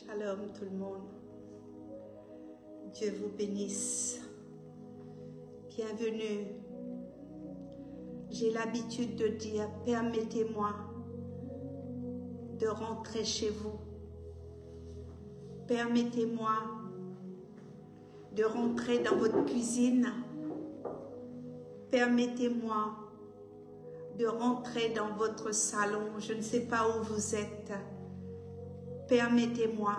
Shalom tout le monde. Dieu vous bénisse. Bienvenue. J'ai l'habitude de dire, permettez-moi de rentrer chez vous. Permettez-moi de rentrer dans votre cuisine. Permettez-moi de rentrer dans votre salon. Je ne sais pas où vous êtes. Permettez-moi.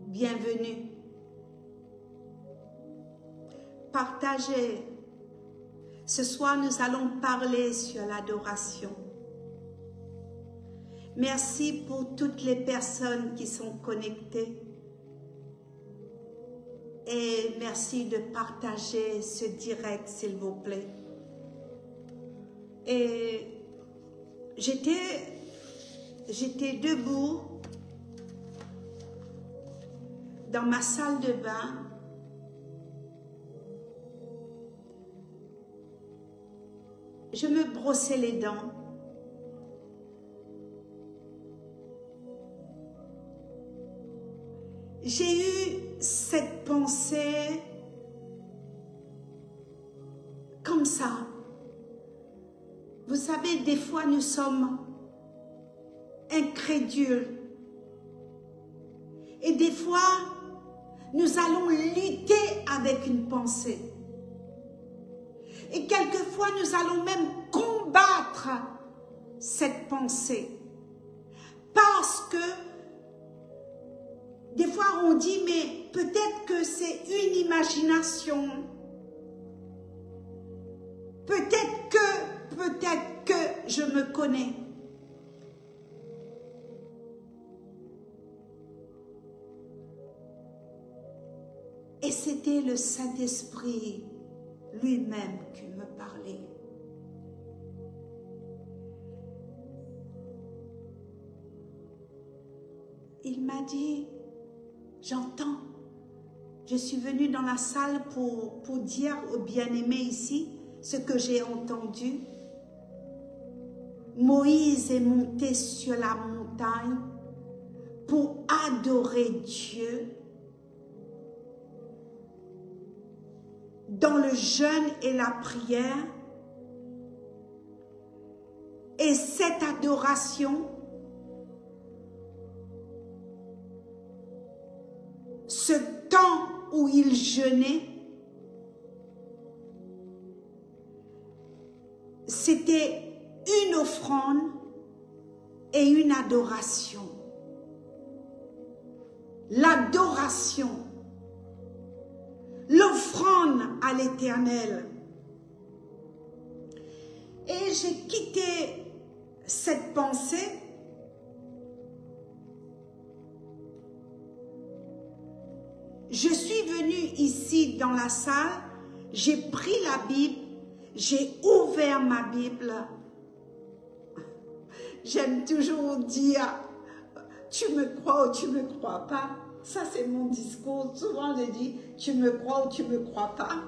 Bienvenue. Partagez. Ce soir, nous allons parler sur l'adoration. Merci pour toutes les personnes qui sont connectées. Et merci de partager ce direct, s'il vous plaît. Et j'étais debout dans ma salle de bain. Je me brossais les dents. J'ai eu cette pensée comme ça. Vous savez, des fois nous sommes incrédules. Et des fois, nous allons lutter avec une pensée. Et quelquefois, nous allons même combattre cette pensée. Parce que, des fois, on dit, mais peut-être que c'est une imagination. Peut-être que je me connais. Et c'était le Saint-Esprit lui-même qui me parlait. Il m'a dit, j'entends. Je suis venue dans la salle pour dire aux bien-aimés ici ce que j'ai entendu. Moïse est monté sur la montagne pour adorer Dieu. Dans le jeûne et la prière. Et cette adoration, ce temps où il jeûnait, c'était une offrande et une adoration. L'adoration. L'offrande à l'Éternel. Et j'ai quitté cette pensée. Je suis venue ici dans la salle, j'ai pris la Bible, j'ai ouvert ma Bible. J'aime toujours dire, tu me crois ou tu ne me crois pas. Ça, c'est mon discours. Souvent, je dis, tu me crois ou tu ne me crois pas.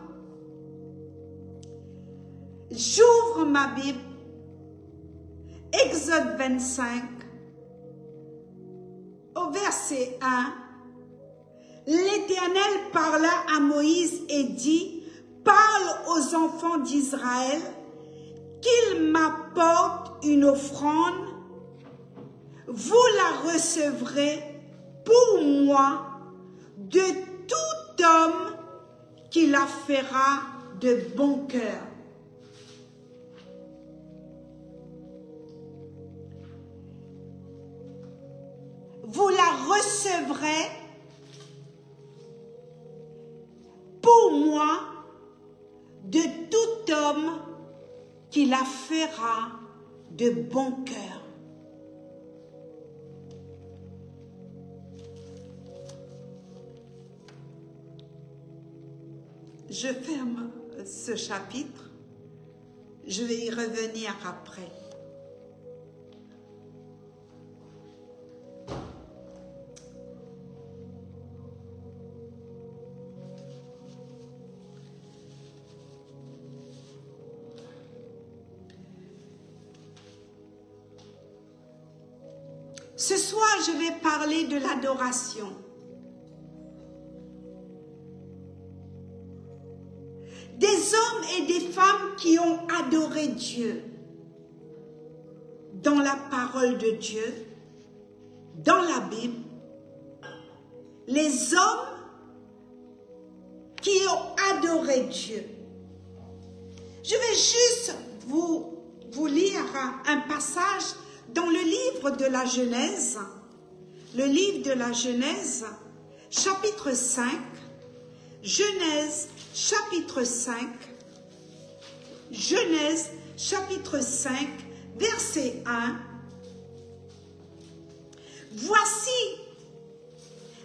J'ouvre ma Bible. Exode 25, au verset 1. L'Éternel parla à Moïse et dit, parle aux enfants d'Israël qu'ils m'apportent une offrande. Vous la recevrez pour moi de tout homme qui la fera de bon cœur. Vous la recevrez pour moi de tout homme qui la fera de bon cœur. Je ferme ce chapitre, je vais y revenir après. Ce soir, je vais parler de l'adoration. Des hommes et des femmes qui ont adoré Dieu dans la parole de Dieu, dans la Bible. Les hommes qui ont adoré Dieu. Je vais juste vous lire un passage dans le livre de la Genèse. Le livre de la Genèse, chapitre 5. Genèse, chapitre 5. Genèse, chapitre 5, verset 1. Voici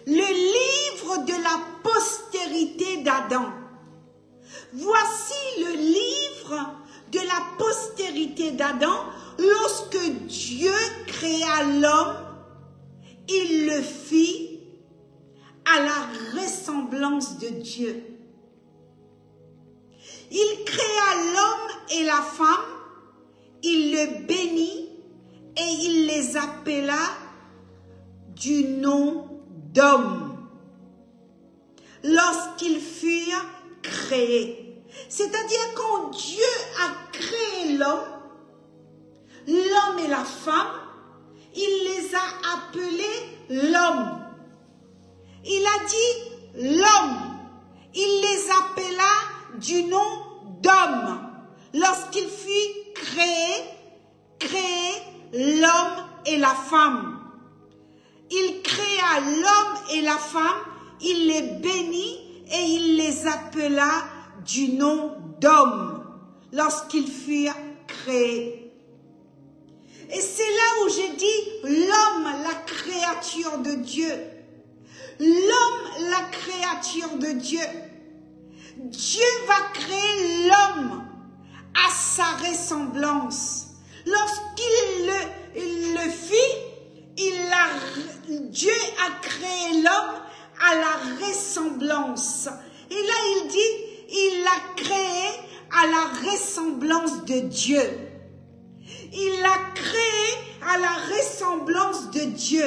le livre de la postérité d'Adam. Voici le livre de la postérité d'Adam. Lorsque Dieu créa l'homme, il le fit à la ressemblance de Dieu. Il créa l'homme et la femme, il le bénit et il les appela du nom d'homme lorsqu'ils furent créés. C'est-à-dire quand Dieu a créé l'homme et la femme, il les a appelés l'homme. Il a dit l'homme. Il les appela du nom d'homme. Lorsqu'il fut créé l'homme et la femme. Il créa l'homme et la femme, il les bénit et il les appela du nom d'homme lorsqu'ils furent créés. Et c'est là où j'ai dit l'homme, la créature de Dieu. L'homme, la créature de Dieu. Dieu va créer l'homme à sa ressemblance. Lorsqu'il le fit, Dieu a créé l'homme à la ressemblance. Et là, il dit, il l'a créé à la ressemblance de Dieu. Il l'a créé à la ressemblance de Dieu.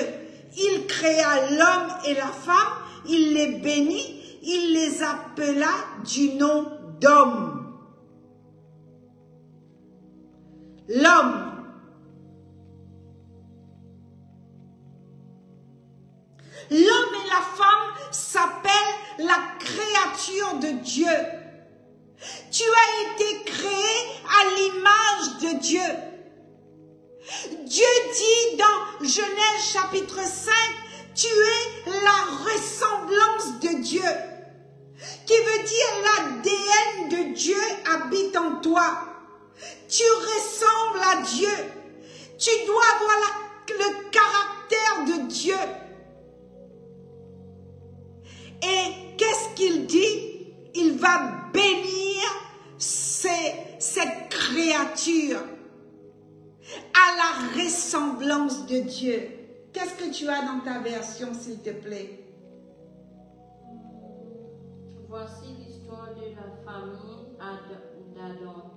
Il créa l'homme et la femme, il les bénit, il les appela du nom d'homme. L'homme. L'homme et la femme s'appellent la créature de Dieu. Tu as été créé à l'image de Dieu. Dieu dit dans Genèse chapitre 5, tu es la ressemblance de Dieu. Qui veut dire l'ADN de Dieu habite en toi. Tu ressembles à Dieu. Tu dois avoir le caractère de Dieu. Et qu'est-ce qu'il dit? Il va bénir cette créature à la ressemblance de Dieu. Qu'est-ce que tu as dans ta version, s'il te plaît? Voici l'histoire de la famille d'Adam.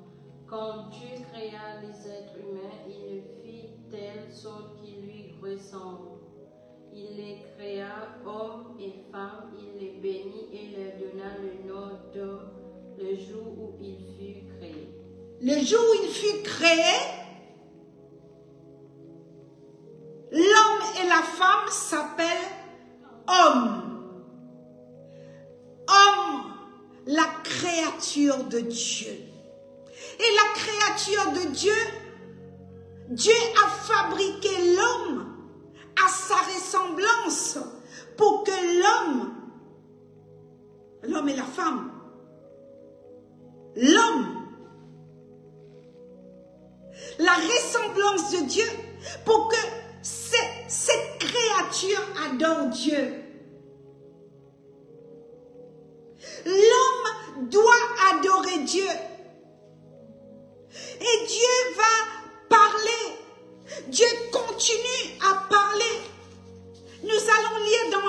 Quand Dieu créa les êtres humains, il le fit telle sorte qu'ils lui ressemblent. Il les créa, hommes et femmes, il les bénit et leur donna le nom d'homme le jour où il fut créé. Le jour où il fut créé, l'homme et la femme s'appellent homme. Homme, la créature de Dieu. Et la créature de Dieu, Dieu a fabriqué l'homme à sa ressemblance pour que l'homme et la femme, l'homme, la ressemblance de Dieu, pour que cette créature adore Dieu. L'homme doit adorer Dieu. Et Dieu va parler. Dieu continue à parler. Nous allons lire dans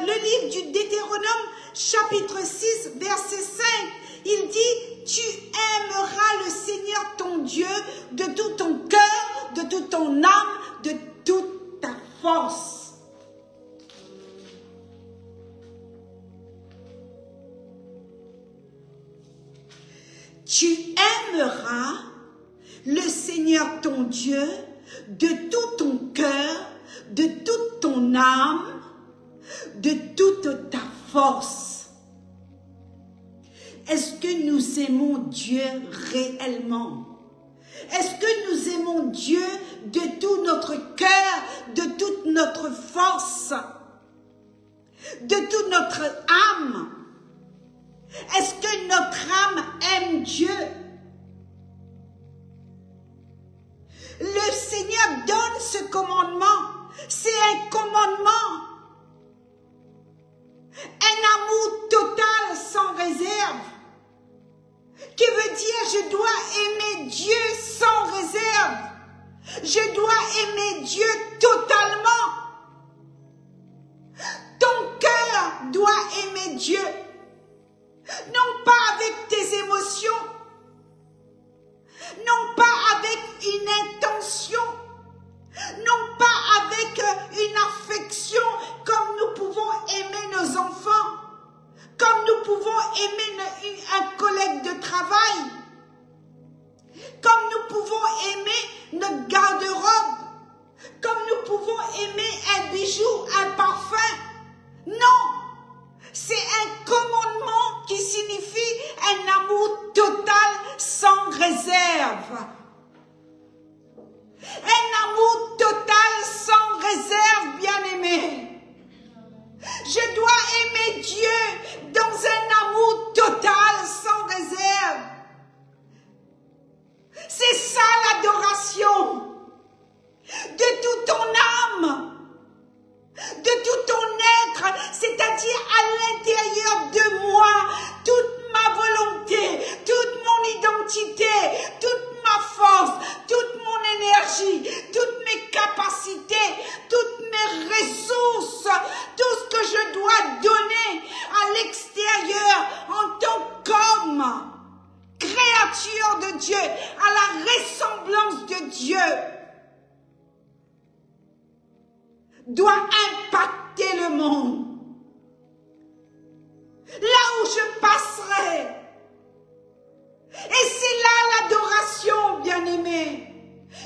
le livre du Deutéronome, chapitre 6, verset 5. Il dit, tu aimeras le Seigneur ton Dieu de tout ton cœur, de toute ton âme, de toute ta Tu aimeras le Seigneur ton Dieu de tout ton cœur, de toute ton âme, de toute ta force. Est-ce que nous aimons Dieu réellement? Est-ce que nous aimons Dieu de tout notre cœur, de toute notre force, de toute notre âme? Est-ce que notre âme aime Dieu? Le Seigneur donne ce commandement. C'est un commandement. Un amour total sans réserve. Qui veut dire je dois aimer Dieu sans réserve. Je dois aimer Dieu totalement. Ton cœur doit aimer Dieu. Non pas avec tes émotions. Non pas avec une intention. Non pas avec une affection comme nous pouvons aimer nos enfants. Comme nous pouvons aimer un collègue de travail. Comme nous pouvons aimer notre garde-robe. Comme nous pouvons aimer un bijou, un parfum. Non! C'est un commandement qui signifie un amour total sans réserve. Un amour total sans réserve, bien-aimé. Je dois aimer Dieu dans un amour total sans réserve. C'est ça l'adoration. De toute ton âme. De tout ton être, c'est-à-dire à l'intérieur de moi, toute ma volonté, toute mon identité, toute ma force, toute mon énergie, toutes mes capacités, toutes mes ressources, tout ce que je dois donner à l'extérieur en tant qu'homme, créature de Dieu, à la ressemblance de Dieu, doit impacter le monde. Là où je passerai. Et c'est là l'adoration, bien-aimés.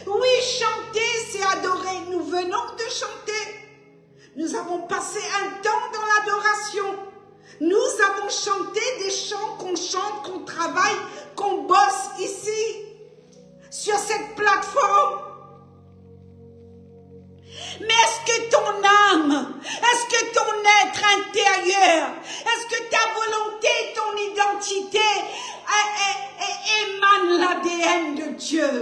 Oui, chanter, c'est adorer. Nous venons de chanter. Nous avons passé un temps dans l'adoration. Nous avons chanté des chants qu'on chante, qu'on travaille, qu'on bosse ici, sur cette plateforme. Mais est-ce que ton âme, est-ce que ton être intérieur, est-ce que ta volonté, ton identité émane l'ADN de Dieu?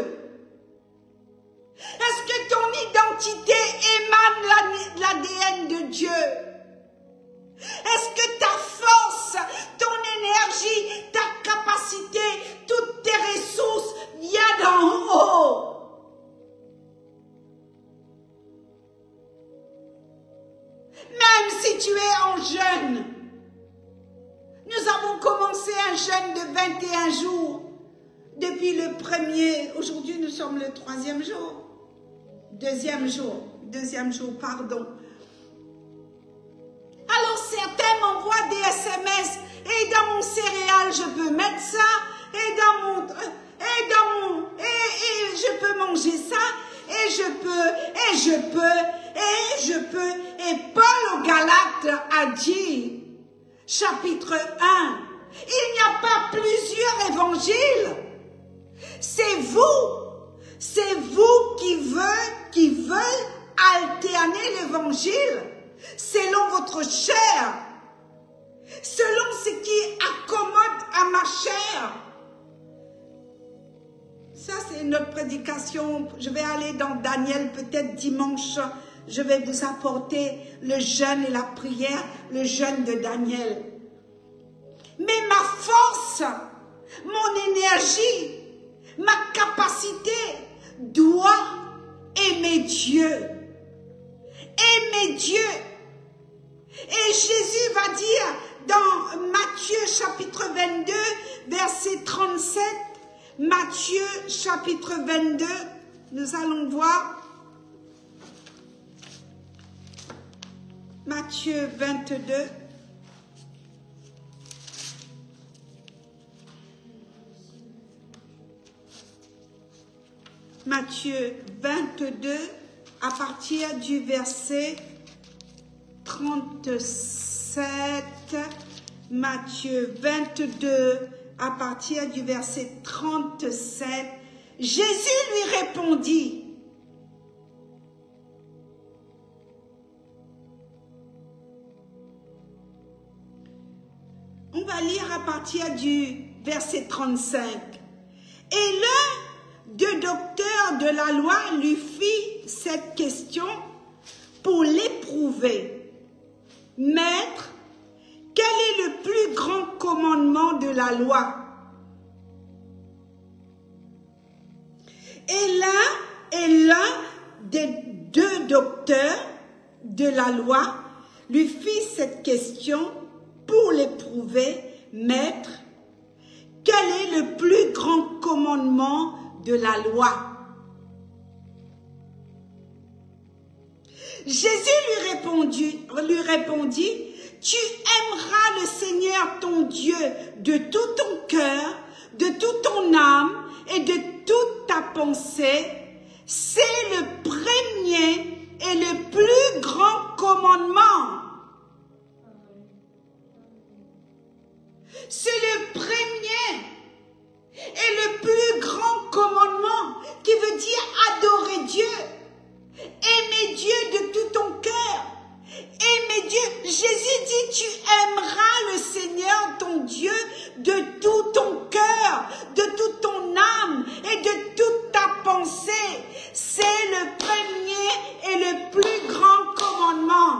Est-ce que ton identité émane l'ADN de Dieu? Est-ce que ta force, ton énergie, ta capacité, toutes tes ressources viennent d'en haut? Même si tu es en jeûne, nous avons commencé un jeûne de 21 jours depuis le premier, aujourd'hui nous sommes le deuxième jour, pardon. Alors certains m'envoient des SMS, et dans mon céréal je peux mettre ça, et je peux manger ça, et Paul aux Galates a dit, chapitre 1, il n'y a pas plusieurs évangiles. C'est vous qui veulent alterner l'évangile selon votre chair, selon ce qui accommode à ma chair. Ça, c'est notre prédication. Je vais aller dans Daniel, peut-être dimanche. Je vais vous apporter le jeûne et la prière, le jeûne de Daniel. Mais ma force, mon énergie, ma capacité doit aimer Dieu. Aimer Dieu. Et Jésus va dire dans Matthieu chapitre 22, verset 37, Matthieu chapitre 22, nous allons voir. Matthieu 22. Matthieu 22, à partir du verset 37. Matthieu 22, à partir du verset 37. Jésus lui répondit. On va lire à partir du verset 35. Et l'un des docteurs de la loi lui fit cette question pour l'éprouver. Maître, quel est le plus grand commandement de la loi? Et l'un des deux docteurs de la loi lui fit cette question pour l'éprouver. Maître, quel est le plus grand commandement de la loi? Jésus lui répondit, tu aimeras le Seigneur ton Dieu de tout ton cœur, de toute ton âme et de toute ta pensée. C'est le premier et le plus grand commandement. C'est le premier et le plus grand commandement qui veut dire adorer Dieu. Aimer Dieu de tout ton cœur. Aimer Dieu. Jésus dit, tu aimeras le Seigneur ton Dieu de tout ton cœur, de toute ton âme et de toute ta pensée. C'est le premier et le plus grand commandement.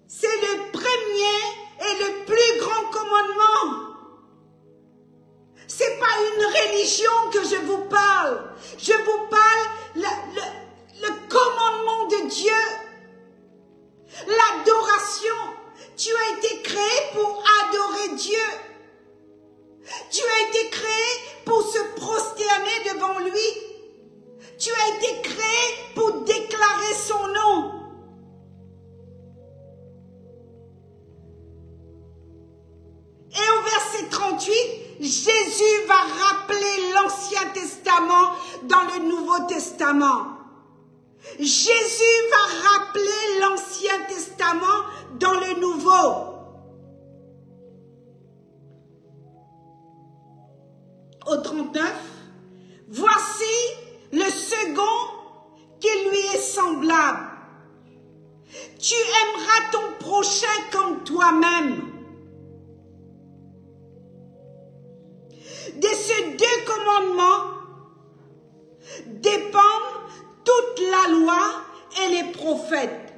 C'est le premier et le plus grand commandement. C'est pas une religion que je vous parle. Je vous parle le commandement de Dieu. L'adoration. Tu as été créé pour adorer Dieu. Tu as été créé pour se prosterner devant lui. Tu as été créé pour déclarer son nom. Et au verset 38, Jésus va rappeler l'Ancien Testament dans le Nouveau Testament. Jésus va rappeler l'Ancien Testament dans le Nouveau. Au 39, voici le second qui lui est semblable. Tu aimeras ton prochain comme toi-même. De ces deux commandements dépendent toute la loi et les prophètes.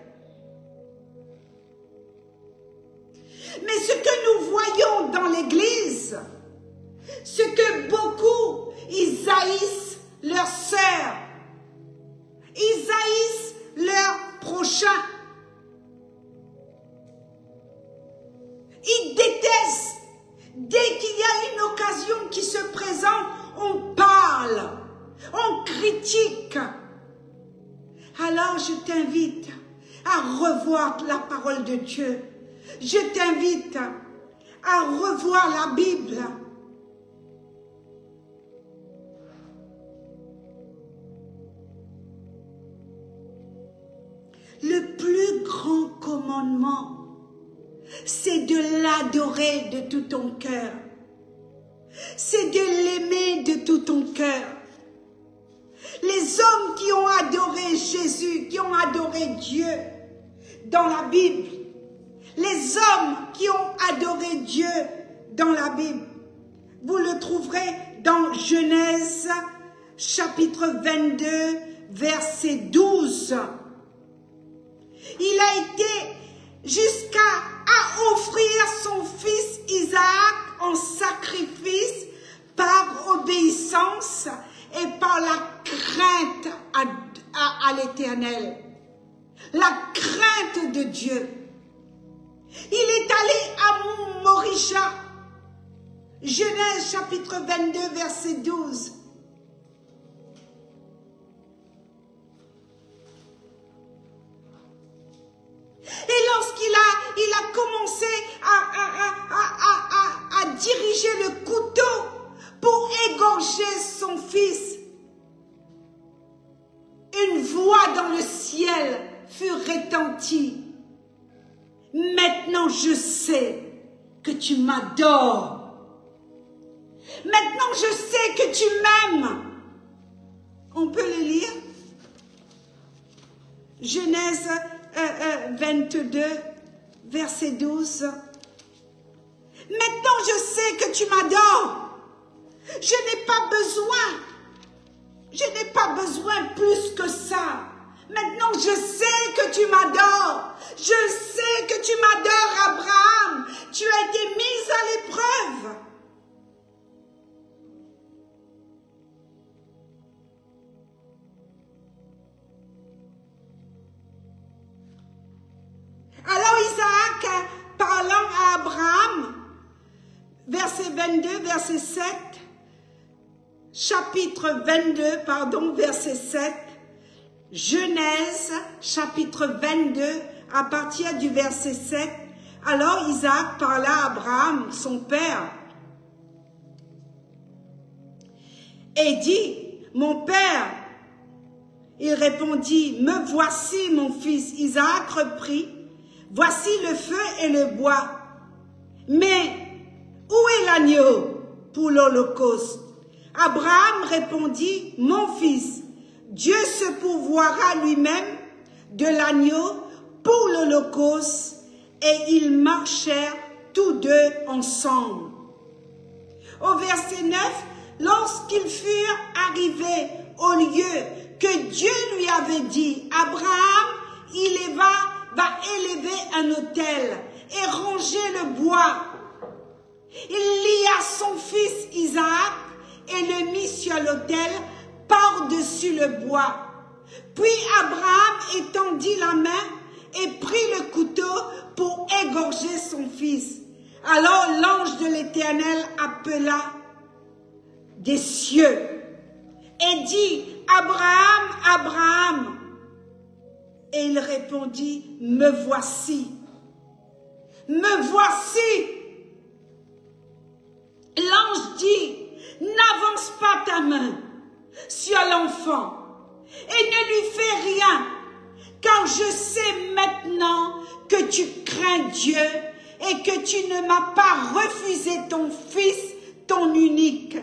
Mais ce que nous voyons dans l'Église, c'est que beaucoup, ils haïssent leurs sœurs. Ils haïssent leurs prochains. Ils détestent. Dès qu'il y a une occasion qui se présente, on parle, on critique. Alors je t'invite à revoir la parole de Dieu. Je t'invite à revoir la Bible. Le plus grand commandement, c'est de l'adorer de tout ton cœur. C'est de l'aimer de tout ton cœur. Les hommes qui ont adoré Jésus, qui ont adoré Dieu dans la Bible, les hommes qui ont adoré Dieu dans la Bible, vous le trouverez dans Genèse chapitre 22, verset 12. Il a été jusqu'à offrir son fils Isaac en sacrifice par obéissance et par la crainte à l'Éternel. La crainte de Dieu. Il est allé à Morisha. Genèse chapitre 22, verset 12. Et lorsqu'il a commencé à diriger le couteau pour égorger son fils, une voix dans le ciel fut retentie. Maintenant je sais que tu m'adores. Maintenant je sais que tu m'aimes. On peut le lire? Genèse 22, verset 12. Maintenant je sais que tu m'adores. Je n'ai pas besoin plus que ça. Maintenant je sais que tu m'adores. Je sais que tu m'adores, Abraham. Tu as été mis à l'épreuve. Alors Isaac, parlant à Abraham, verset 22, verset 7, chapitre 22, pardon, verset 7, Genèse, chapitre 22, à partir du verset 7, alors Isaac parla à Abraham, son père, et dit, mon père, il répondit, me voici mon fils. Isaac reprit, voici le feu et le bois, mais où est l'agneau pour l'holocauste? Abraham répondit, mon fils, Dieu se pourvoira lui-même de l'agneau pour l'holocauste, et ils marchèrent tous deux ensemble. Au verset 9, lorsqu'ils furent arrivés au lieu que Dieu lui avait dit, Abraham, il va élever un autel et ranger le bois. Il lia son fils Isaac et le mit sur l'autel par-dessus le bois. Puis Abraham étendit la main et prit le couteau pour égorger son fils. Alors l'ange de l'Éternel appela des cieux et dit, Abraham, Abraham. Et il répondit, me voici. Me voici. L'ange dit, n'avance pas ta main sur l'enfant et ne lui fais rien, car je sais maintenant que tu crains Dieu et que tu ne m'as pas refusé ton fils, ton unique.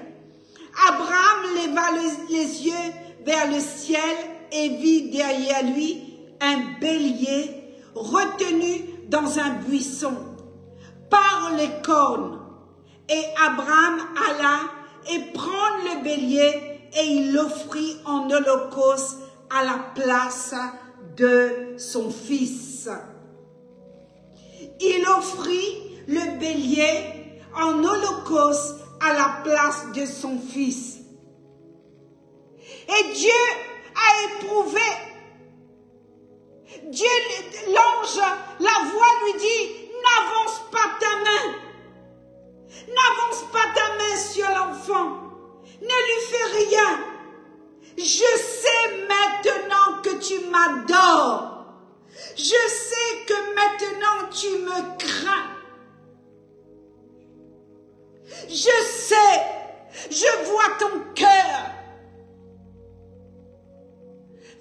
Abraham leva les yeux vers le ciel et vit derrière lui un bélier retenu dans un buisson par les cornes. Et Abraham alla et prend le bélier et il l'offrit en holocauste à la place de son fils. Il offrit le bélier en holocauste à la place de son fils. Et Dieu a éprouvé. Dieu, l'ange, la voix lui dit, n'avance pas ta main. N'avance pas ta main sur l'enfant. Ne lui fais rien. Je sais maintenant que tu m'adores. Je sais que maintenant tu me crains. Je sais, je vois ton cœur.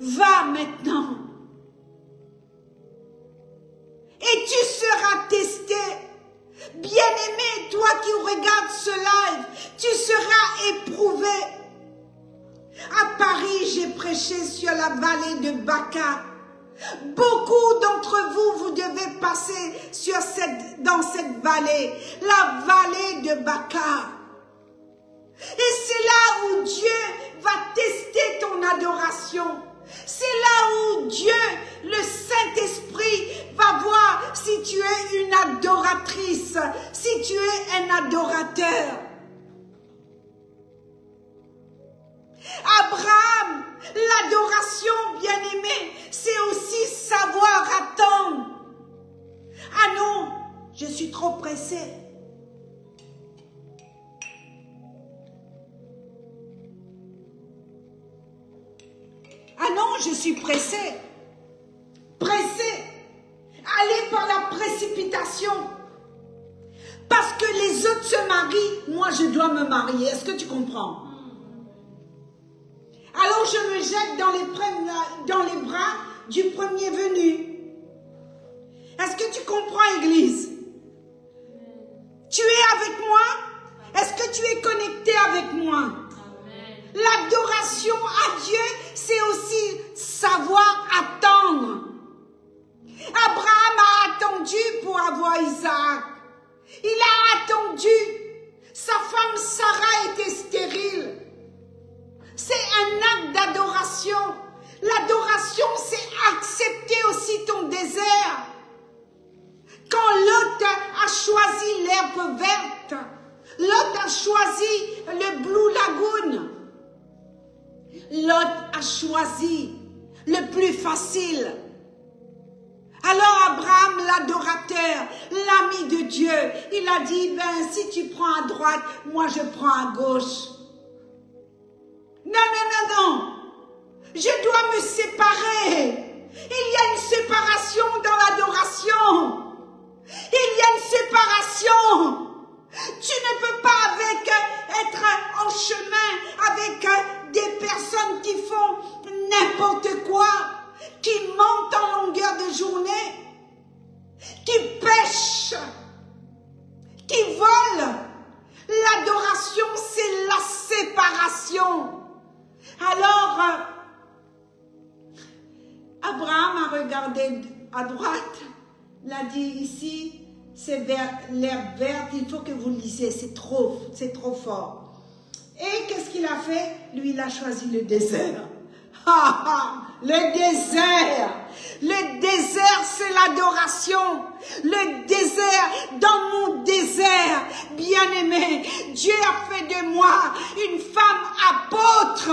Va maintenant. Et tu seras testé. Bien-aimé, toi qui regardes ce live, tu seras éprouvé. À Paris, j'ai prêché sur la vallée de Baca. Beaucoup d'entre vous, vous devez passer dans cette vallée, la vallée de Baca. Et c'est là où Dieu va tester ton adoration. C'est là où Dieu, le Saint-Esprit, va voir si tu es une adoratrice, si tu es un adorateur. Abraham, l'adoration, bien-aimé, c'est aussi savoir attendre. Ah non, je suis trop pressée. Ah non, je suis pressée. Pressée. Aller par la la précipitation. Parce que les autres se marient, moi je dois me marier. Est-ce que tu comprends? Alors je me jette dans les bras du premier venu. Est-ce que tu comprends, Église? Tu es avec moi? Est-ce que tu es connecté avec moi? L'adoration à Dieu, c'est aussi savoir attendre. Abraham a attendu pour avoir Isaac. Il a attendu. Sa femme Sarah était stérile. C'est un acte d'adoration. L'adoration, c'est accepter aussi ton désert. Quand Lot a choisi l'herbe verte, Lot a choisi le Blue Lagoon. Lot a choisi le plus facile. Alors Abraham, l'adorateur, l'ami de Dieu, il a dit, ben si tu prends à droite, moi je prends à gauche. Non, non, non, non. Je dois me séparer. Il y a une séparation dans l'adoration. Il y a une séparation. Tu ne peux pas être en chemin avec des personnes qui font n'importe quoi, qui mentent en longueur de journée, qui pêchent, qui volent. L'adoration, c'est la séparation. Alors, Abraham a regardé à droite, il a dit ici, c'est l'herbe verte, il faut que vous lisiez, c'est trop fort. Et qu'est-ce qu'il a fait? Lui, il a choisi le désert. Le désert. Le désert, c'est l'adoration. Le désert, dans mon désert, bien-aimé, Dieu a fait de moi une femme apôtre.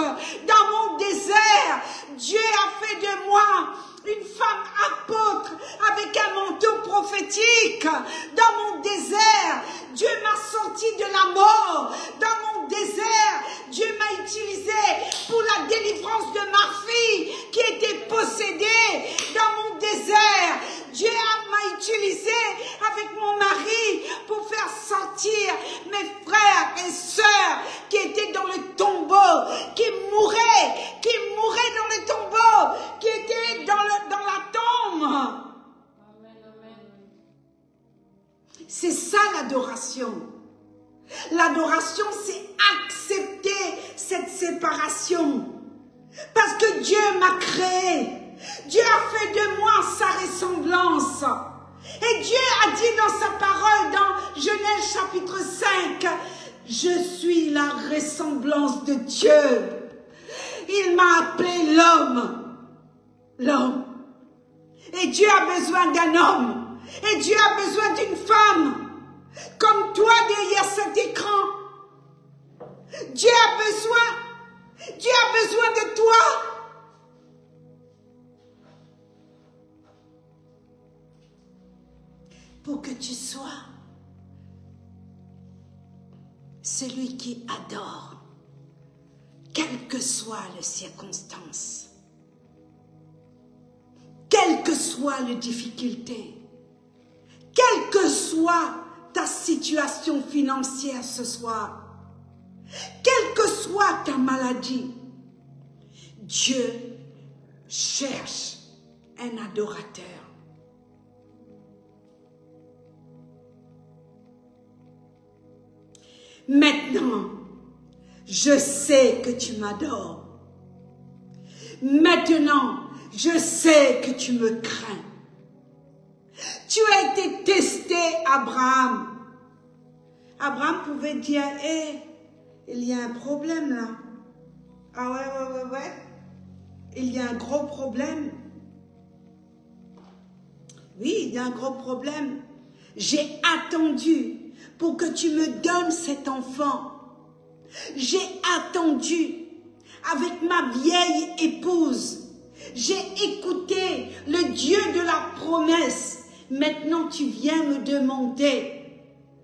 Dans mon désert, Dieu a fait de moi une femme apôtre avec un manteau prophétique. Dans mon désert, Dieu m'a sorti de la mort. Dans mon désert, Dieu m'a utilisé pour la délivrance de ma fille qui était possédée. Dans mon désert, Dieu m'a utilisé avec mon mari pour faire sortir mes frères et sœurs qui étaient dans le tombeau, qui mouraient dans le tombeau, qui étaient dans la tombe. C'est ça l'adoration. L'adoration, c'est accepter cette séparation. Parce que Dieu m'a créé. Dieu a fait de moi sa ressemblance. Et Dieu a dit dans sa parole, dans Genèse chapitre 5, je suis la ressemblance de Dieu. Il m'a appelé l'homme. L'homme. Et Dieu a besoin d'un homme. Et Dieu a besoin d'une femme. Comme toi derrière cet écran. Dieu a besoin de toi. Pour que tu sois celui qui adore, quelles que soient les circonstances, quelles que soient les difficultés, quelle que soit ta situation financière ce soir, quelle que soit ta maladie, Dieu cherche un adorateur. Maintenant, je sais que tu m'adores. Maintenant, je sais que tu me crains. Tu as été testé, Abraham. Abraham pouvait dire, hé, il y a un problème là. Ah ouais. Il y a un gros problème. Oui, il y a un gros problème. J'ai attendu pour que tu me donnes cet enfant. J'ai attendu avec ma vieille épouse. J'ai écouté le Dieu de la promesse. Maintenant, tu viens me demander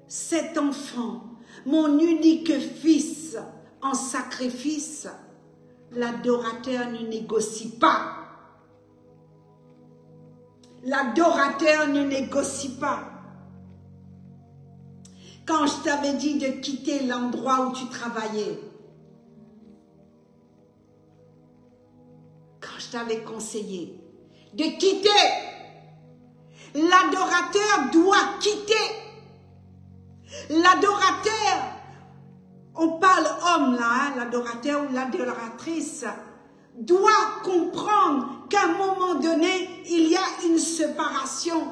cet enfant, mon unique fils, en sacrifice. L'adorateur ne négocie pas. L'adorateur ne négocie pas. Quand je t'avais dit de quitter l'endroit où tu travaillais, quand je t'avais conseillé de quitter, l'adorateur doit quitter. L'adorateur, on parle homme là, hein, l'adorateur ou l'adoratrice, doit comprendre qu'à un moment donné, il y a une séparation.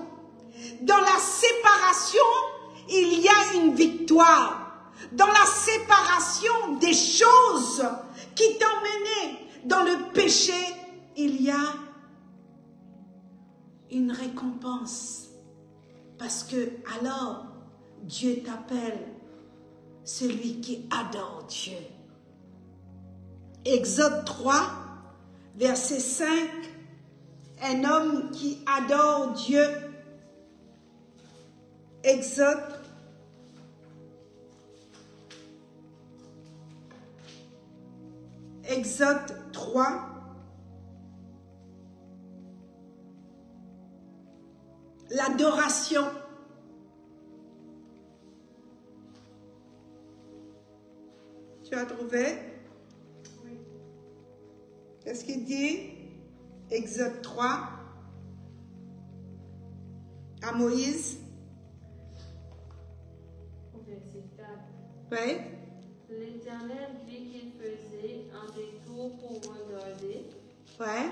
Dans la séparation, il y a une victoire. Dans la séparation des choses qui t'emmenaient dans le péché, il y a une récompense. Parce que alors, Dieu t'appelle celui qui adore Dieu. Exode 3, verset 5, un homme qui adore Dieu. Exode 3, l'adoration. Tu as trouvé? Oui. Qu'est-ce qu'il dit? Exode 3 à Moïse. Au verset 4. Oui. L'Éternel vit qu'il faisait un détour pour regarder. Ouais.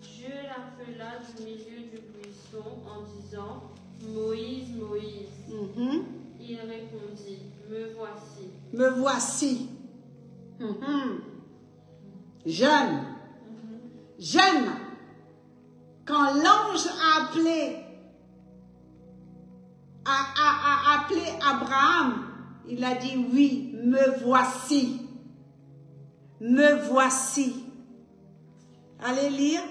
Dieu l'appela du milieu du buisson en disant « Moïse, Moïse ». Il répondit « Me voici ». Me voici. Jeune. Jeune. Quand l'ange a appelé Abraham, il a dit oui, me voici. Me voici. Allez lire.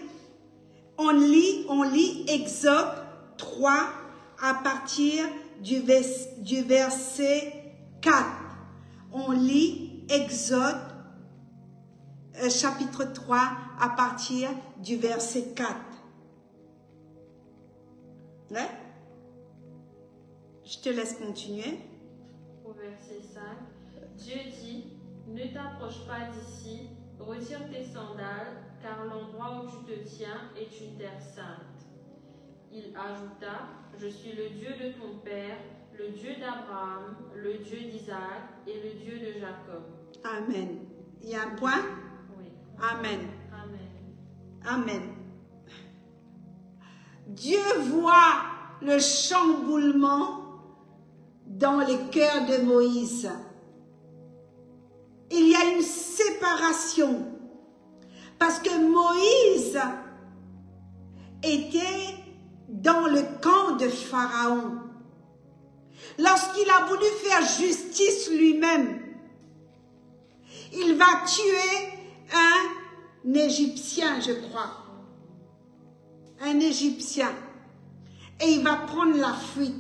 On lit Exode 3 à partir du verset 4. On lit Exode chapitre 3 à partir du verset 4. Ouais? Je te laisse continuer. Au verset 5, Dieu dit, ne t'approche pas d'ici, retire tes sandales, car l'endroit où tu te tiens est une terre sainte. Il ajouta, je suis le Dieu de ton père, le Dieu d'Abraham, le Dieu d'Isaac et le Dieu de Jacob. Amen. Il y a un point? Oui. Amen. Amen. Amen. Dieu voit le chamboulement dans le cœur de Moïse. Il y a une séparation parce que Moïse était dans le camp de Pharaon. Lorsqu'il a voulu faire justice lui-même, il va tuer un Égyptien, je crois. Un Égyptien. Et il va prendre la fuite.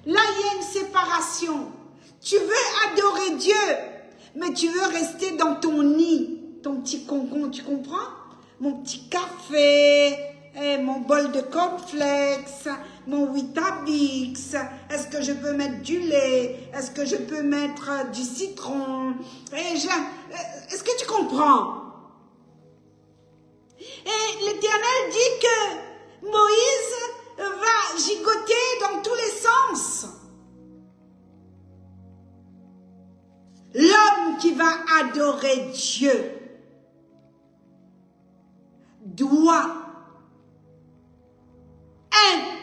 Là, il y a une séparation. Tu veux adorer Dieu, mais tu veux rester dans ton nid, ton petit concon, tu comprends? Mon petit café, mon bol de cornflakes, mon Weetabix. Est-ce que je peux mettre du lait? Est-ce que je peux mettre du citron? Est-ce que tu comprends? Et l'Éternel dit que Moïse va gigoter dans tous les sens. L'homme qui va adorer Dieu doit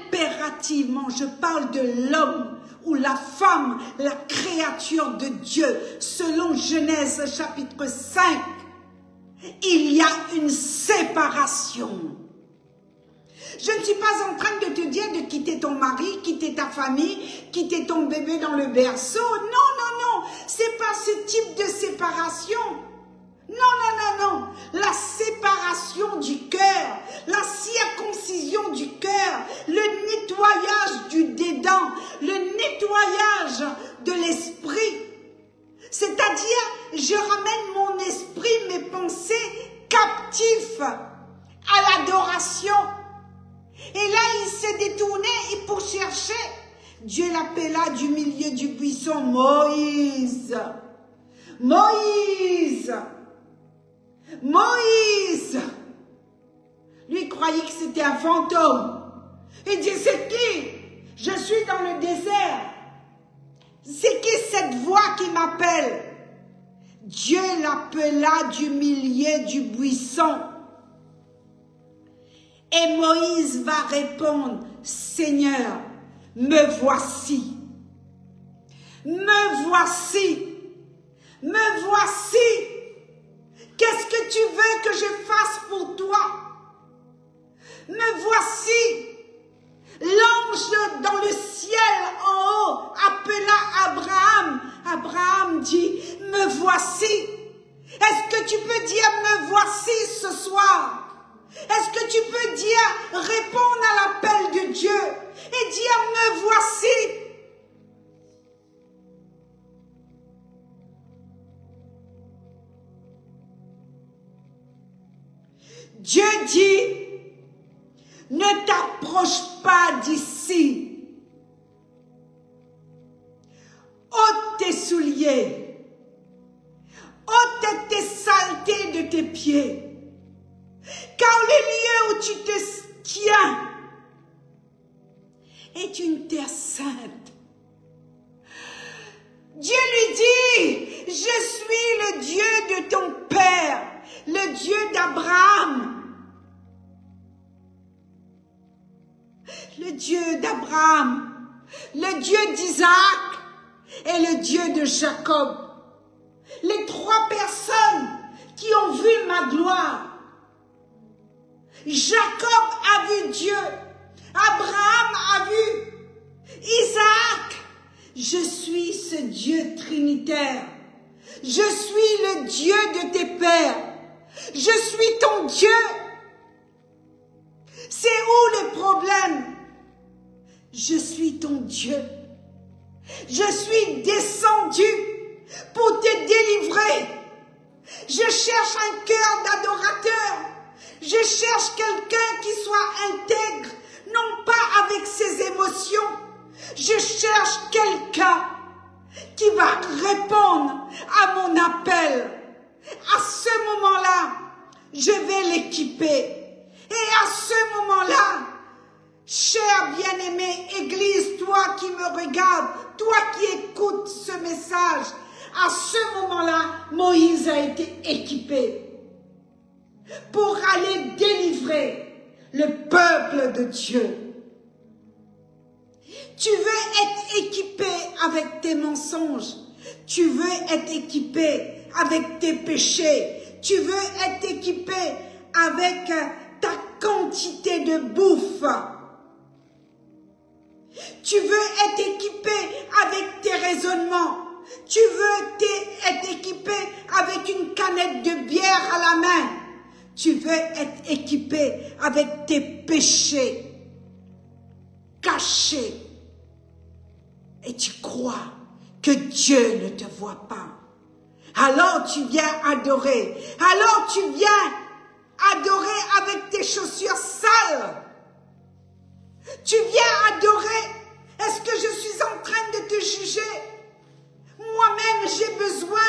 impérativement, je parle de l'homme ou la femme, la créature de Dieu, selon Genèse chapitre 5, il y a une séparation. Je ne suis pas en train de te dire de quitter ton mari, quitter ta famille, quitter ton bébé dans le berceau. Non, non, non. C'est pas ce type de séparation. Non, non, non, non. La séparation du cœur, la circoncision du cœur, le nettoyage du dédain, le nettoyage de l'esprit. C'est-à-dire, je ramène mon esprit, mes pensées captifs à l'adoration s'est détourné et pour chercher, Dieu l'appela du milieu du buisson, Moïse, Moïse, Moïse. Lui croyait que c'était un fantôme. Il dit, c'est qui? Je suis dans le désert. C'est qui cette voix qui m'appelle? Dieu l'appela du milieu du buisson. Et Moïse va répondre, Seigneur, me voici. Me voici. Me voici. Qu'est-ce que tu veux que je fasse pour toi? Me voici. L'ange dans le ciel en haut appela Abraham. Abraham dit, me voici. Est-ce que tu peux dire, me voici ce soir? Est-ce que tu peux dire, répondre à l'appel de Dieu et dire, me voici? Dieu dit, ne t'approche pas d'ici. Ôte tes souliers. Ôte tes saletés de tes pieds. Car le lieu où tu te tiens est une terre sainte. Dieu lui dit, je suis le Dieu de ton père, le Dieu d'Abraham. Le Dieu d'Abraham, le Dieu d'Isaac et le Dieu de Jacob. Les trois personnes qui ont vu ma gloire. Jacob a vu Dieu, Abraham a vu Isaac. Je suis ce Dieu trinitaire. Je suis le Dieu de tes pères. Je suis ton Dieu. C'est où le problème? Je suis ton Dieu. Je suis descendu pour te délivrer. Je cherche un cœur d'adorateur. Je cherche quelqu'un qui soit intègre, non pas avec ses émotions. Je cherche quelqu'un qui va répondre à mon appel. À ce moment-là, je vais l'équiper. Et à ce moment-là, cher bien-aimé, Église, toi qui me regardes, toi qui écoutes ce message, à ce moment-là, Moïse a été équipé pour aller délivrer le peuple de Dieu. Tu veux être équipé avec tes mensonges. Tu veux être équipé avec tes péchés. Tu veux être équipé avec ta quantité de bouffe. Tu veux être équipé avec tes raisonnements. Tu veux être équipé avec une canette de bière à la main. Tu veux être équipé avec tes péchés cachés. Et tu crois que Dieu ne te voit pas. Alors tu viens adorer. Alors tu viens adorer avec tes chaussures sales. Tu viens adorer. Est-ce que je suis en train de te juger? Moi-même, j'ai besoin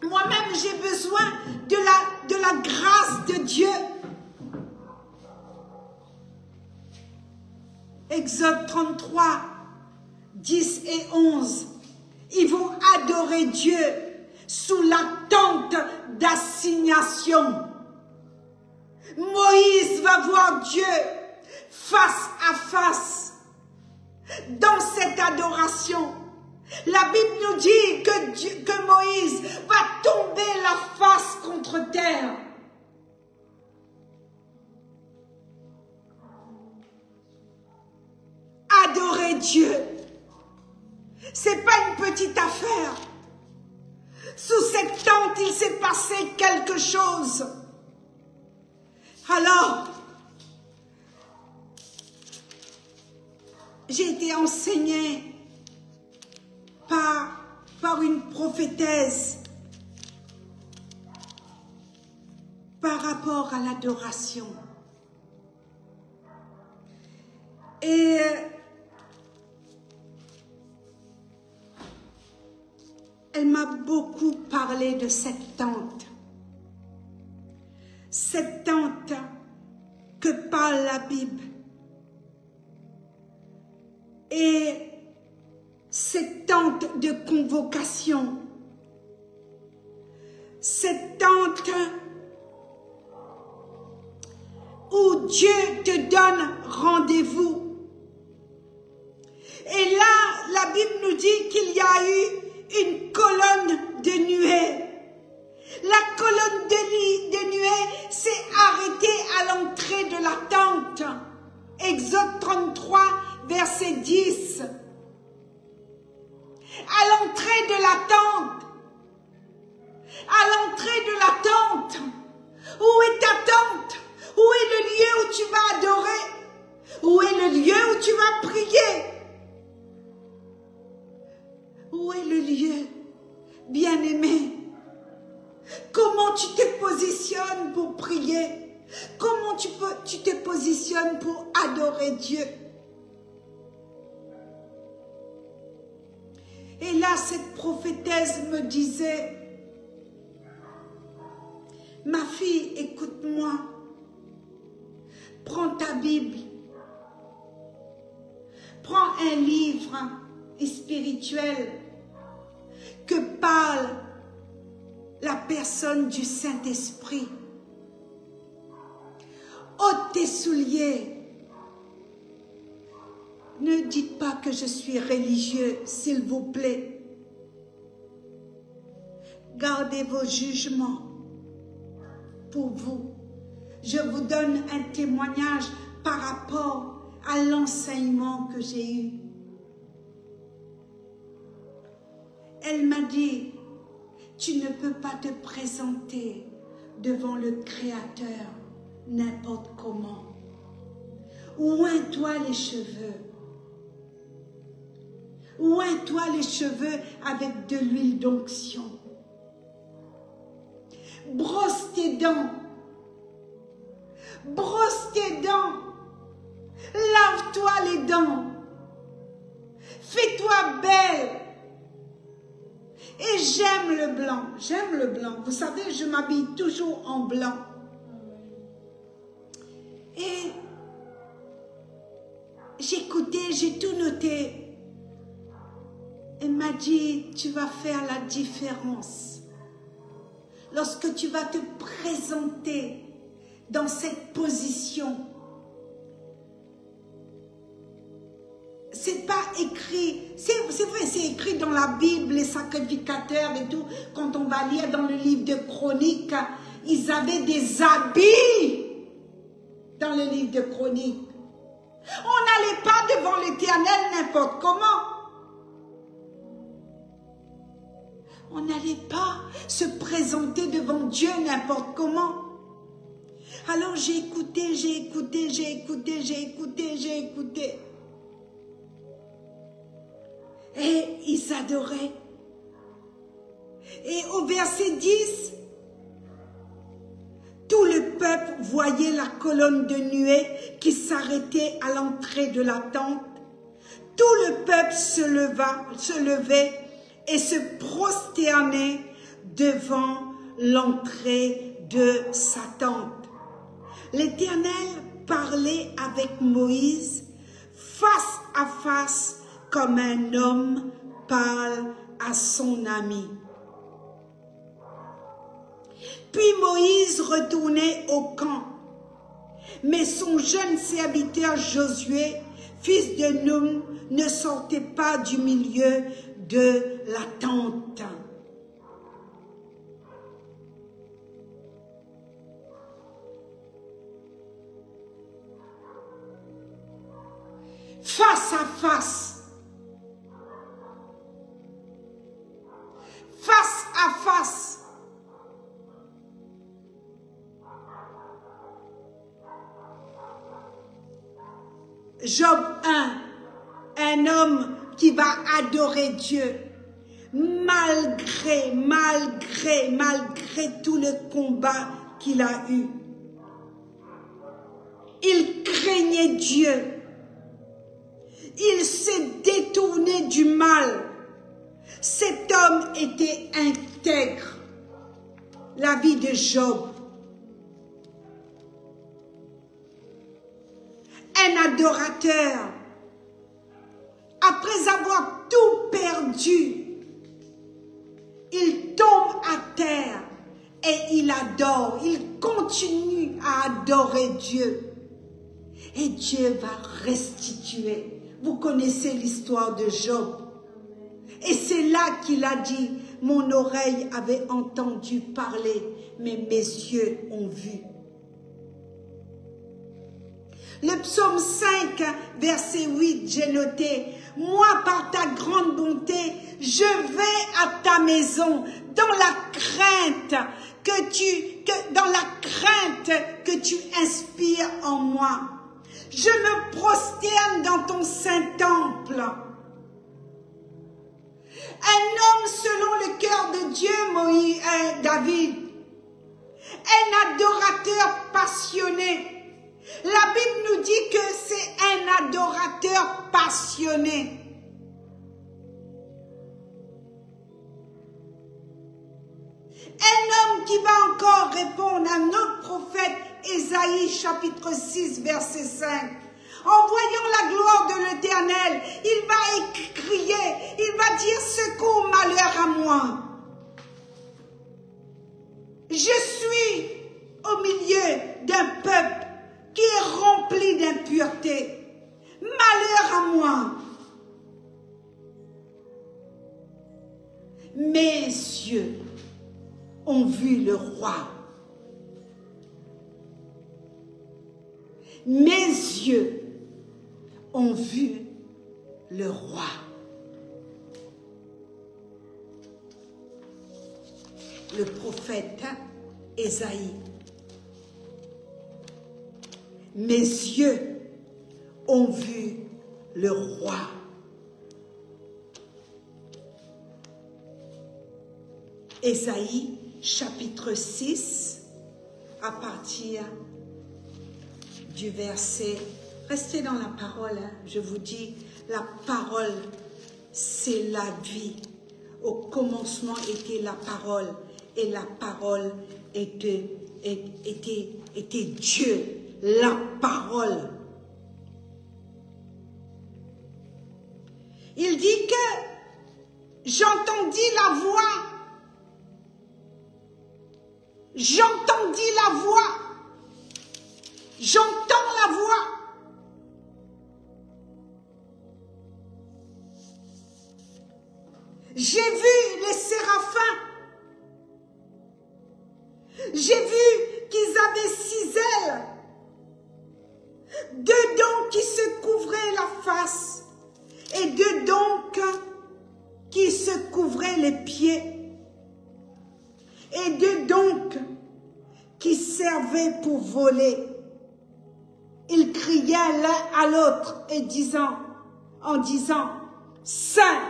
moi-même, j'ai besoin de la grâce de Dieu. Exode 33, 10 et 11. Ils vont adorer Dieu sous la tente d'assignation. Moïse va voir Dieu face à face. Dans cette adoration, la Bible nous dit que Moïse va tomber la face contre terre. Adorer Dieu, c'est pas une petite affaire. Sous cette tente, il s'est passé quelque chose. Alors, j'ai été enseignée par une prophétesse par rapport à l'adoration. Et elle m'a beaucoup parlé de cette tante. Cette tante que parle la Bible. Et cette tente de convocation. Cette tente où Dieu te donne rendez-vous. Et là, la Bible nous dit qu'il y a eu une colonne de nuée. La colonne de nuée s'est arrêtée à l'entrée de la tente. Exode 33, verset 10. À l'entrée de la tente. À l'entrée de la tente. Où est ta tente? Où est le lieu où tu vas adorer? Où est le lieu où tu vas prier? Où est le lieu, bien-aimé? Comment tu te positionnes pour prier? Comment tu te positionnes pour adorer Dieu? Et là, cette prophétesse me disait, ma fille, écoute-moi, prends ta Bible, prends un livre spirituel que parle la personne du Saint-Esprit. Ôte tes souliers. Ne dites pas que je suis religieux, s'il vous plaît. Gardez vos jugements pour vous. Je vous donne un témoignage par rapport à l'enseignement que j'ai eu. Elle m'a dit, tu ne peux pas te présenter devant le Créateur n'importe comment. Oins-toi les cheveux. Oins-toi les cheveux avec de l'huile d'onction. Brosse tes dents. Brosse tes dents. Lave-toi les dents. Fais-toi belle. Et j'aime le blanc. J'aime le blanc. Vous savez, je m'habille toujours en blanc. Et j'écoutais, j'ai tout noté. Elle m'a dit, tu vas faire la différence. Lorsque tu vas te présenter dans cette position. C'est pas écrit, c'est vrai, c'est écrit dans la Bible, les sacrificateurs et tout. Quand on va lire dans le livre de Chroniques, ils avaient des habits dans le livre de Chroniques. On n'allait pas devant l'Éternel n'importe comment. On n'allait pas se présenter devant Dieu n'importe comment. Alors j'ai écouté, j'ai écouté, j'ai écouté, j'ai écouté, j'ai écouté. Et ils adoraient. Et au verset 10, tout le peuple voyait la colonne de nuée qui s'arrêtait à l'entrée de la tente. Tout le peuple se levait et se prosternait devant l'entrée de sa tente. L'Éternel parlait avec Moïse face à face comme un homme parle à son ami. Puis Moïse retournait au camp. Mais son jeune serviteur Josué, fils de Nun, ne sortait pas du milieu de la tente. Face à face. Face à face. Job 1, un homme qui va adorer Dieu, malgré tout le combat qu'il a eu. Il craignait Dieu. Il s'est détourné du mal. Cet homme était intègre. La vie de Job. Un adorateur. Après avoir tout perdu, il tombe à terre et il adore. Il continue à adorer Dieu. Et Dieu va restituer. Vous connaissez l'histoire de Job. Et c'est là qu'il a dit, mon oreille avait entendu parler, mais mes yeux ont vu. Le psaume 5, verset 8, j'ai noté, moi par ta grande bonté, je vais à ta maison dans la crainte que tu inspires en moi. Je me prosterne dans ton saint temple. Un homme selon le cœur de Dieu, David, un adorateur passionné. La Bible nous dit que c'est un adorateur passionné. Un homme qui va encore répondre à notre prophète Ésaïe chapitre 6 verset 5. En voyant la gloire de l'Éternel, il va crier, il va dire secours, malheur à moi. Je suis au milieu d'un peuple qui est rempli d'impureté. Malheur à moi. Mes yeux ont vu le roi. Mes yeux ont vu le roi. Le prophète Ésaïe. Mes yeux ont vu le roi. Ésaïe chapitre 6 à partir du verset, restez dans la parole, hein. Je vous dis, la parole, c'est la vie. Au commencement était la parole, et la parole était Dieu, la parole. Il dit que j'entendis la voix, j'entendis la voix. J'entends la voix. J'ai vu les séraphins. J'ai vu qu'ils avaient 6 ailes. 2 dents qui se couvraient la face. Et 2 dents qui se couvraient les pieds. Et 2 dents qui servaient pour voler. Ils criaient l'un à l'autre en disant, Saint,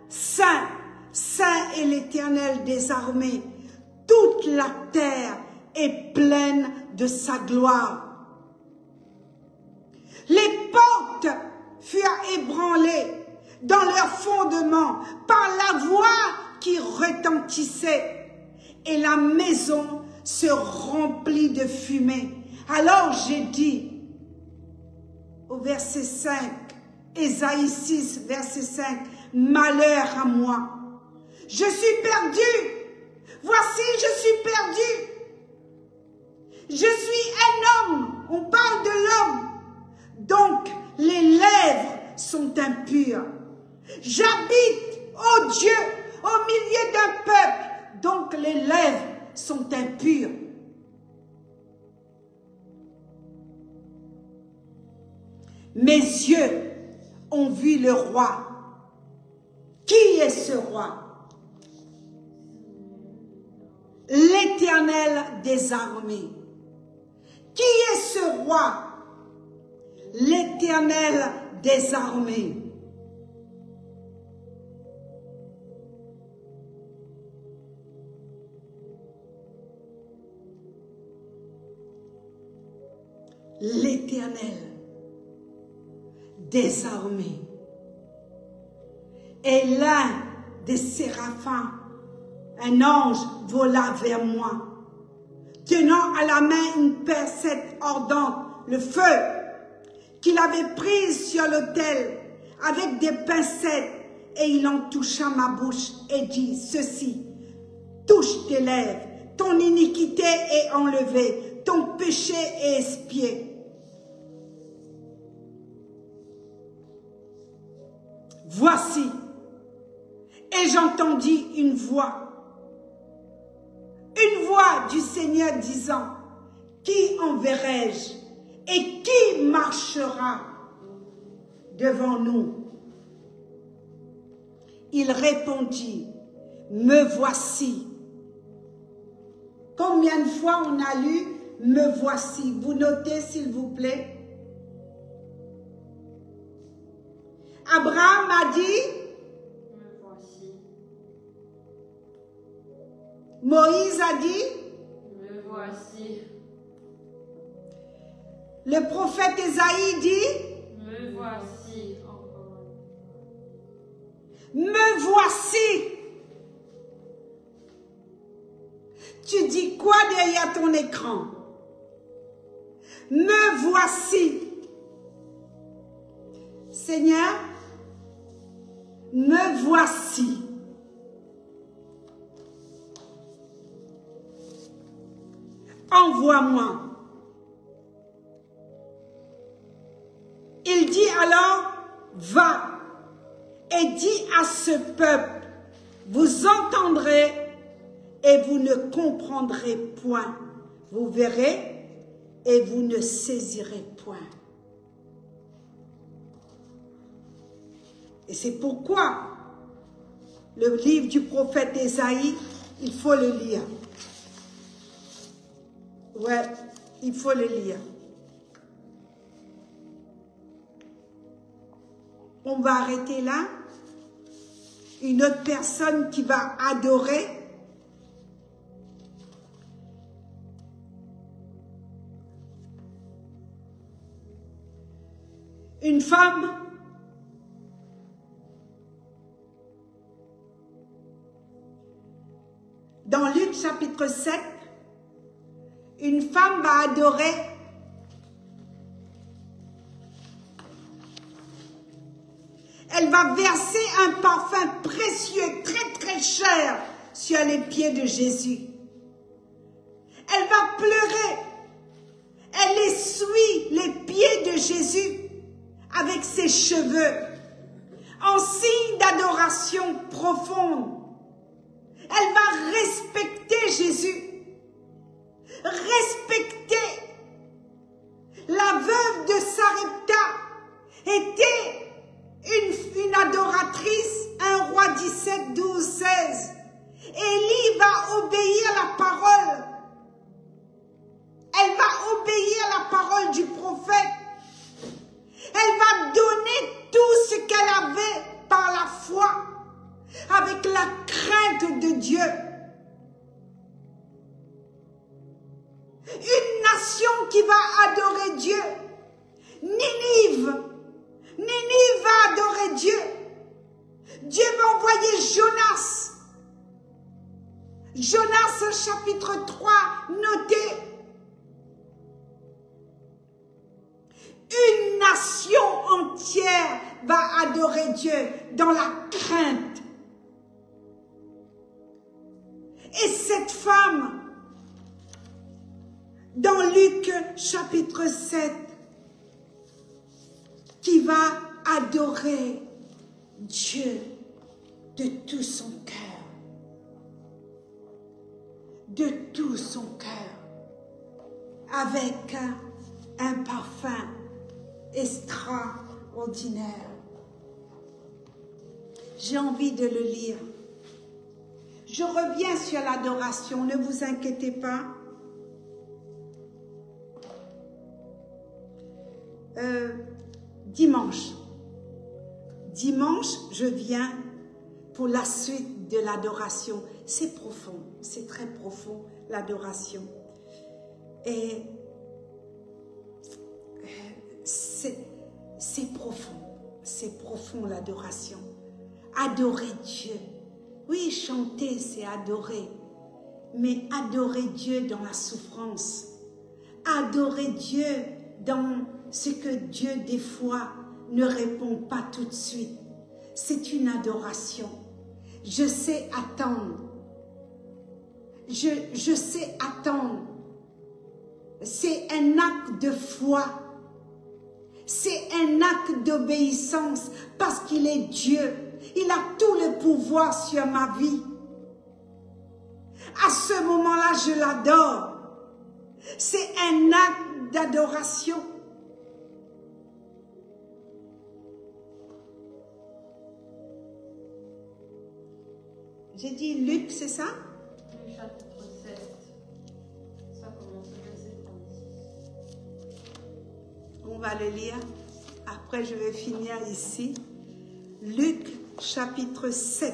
Saint, Saint est l'Éternel des armées. Toute la terre est pleine de sa gloire. Les portes furent ébranlées dans leur fondement par la voix qui retentissait et la maison se remplit de fumée. Alors j'ai dit, au verset 5, Ésaïe 6, verset 5, malheur à moi. Je suis perdu. Voici, je suis perdu. Je suis un homme. On parle de l'homme. Donc, les lèvres sont impures. J'habite, ô Dieu, au milieu d'un peuple. Donc, les lèvres sont impures. Mes yeux ont vu le roi. Qui est ce roi? L'Éternel des armées. Qui est ce roi? L'Éternel des armées. L'Éternel des armées. Et l'un des séraphins, un ange, vola vers moi, tenant à la main une pincette ardente, le feu, qu'il avait prise sur l'autel avec des pincettes, et il en toucha ma bouche et dit ceci: touche tes lèvres, ton iniquité est enlevée, ton péché est expié. Voici, et j'entendis une voix du Seigneur disant: qui enverrai-je et qui marchera devant nous? Il répondit: me voici. Combien de fois on a lu me voici? Vous notez s'il vous plaît. Abraham a dit: me voici. Moïse a dit: me voici. Le prophète Ésaïe dit: me voici encore. Me voici. Tu dis quoi derrière ton écran? Me voici. Seigneur, me voici. Envoie-moi. Il dit alors: va et dis à ce peuple, vous entendrez et vous ne comprendrez point. Vous verrez et vous ne saisirez point. Et c'est pourquoi le livre du prophète Ésaïe, il faut le lire. Ouais, il faut le lire. On va arrêter là. Une autre personne qui va adorer. Une femme dans Luc chapitre 7, une femme va adorer elle va verser un parfum précieux, très très cher sur les pieds de Jésus. Elle va pleurer. Elle essuie les pieds de Jésus avec ses cheveux, en signe d'adoration profonde. Elle va respecter Jésus, respecter. La veuve de Sarepta était une adoratrice, 1 Roi 17, 12, 16. Élie va obéir à la parole. Elle va obéir à la parole du prophète. Elle va donner tout ce qu'elle avait par la foi, avec la crainte de Dieu. Une nation qui va adorer Dieu. Ninive va adorer Dieu. Dieu va envoyer Jonas. Jonas chapitre 3, notez. Une nation entière va adorer Dieu dans la crainte. Et cette femme, dans Luc chapitre 7, qui va adorer Dieu de tout son cœur. De tout son cœur. Avec un parfum extraordinaire. J'ai envie de le lire. Je reviens sur l'adoration, ne vous inquiétez pas. Dimanche, je viens pour la suite de l'adoration. C'est profond, c'est très profond, l'adoration. Et c'est profond l'adoration. Adorer Dieu. Oui, chanter, c'est adorer. Mais adorer Dieu dans la souffrance. Adorer Dieu dans ce que Dieu, des fois, ne répond pas tout de suite. C'est une adoration. Je sais attendre. Je sais attendre. C'est un acte de foi. C'est un acte d'obéissance parce qu'il est Dieu. Il a tout le pouvoir sur ma vie. À ce moment-là, je l'adore. C'est un acte d'adoration. J'ai dit Luc, c'est ça? Le chapitre 7. Ça commence au verset 36. On va le lire. Après, je vais finir ici. Luc, chapitre 7.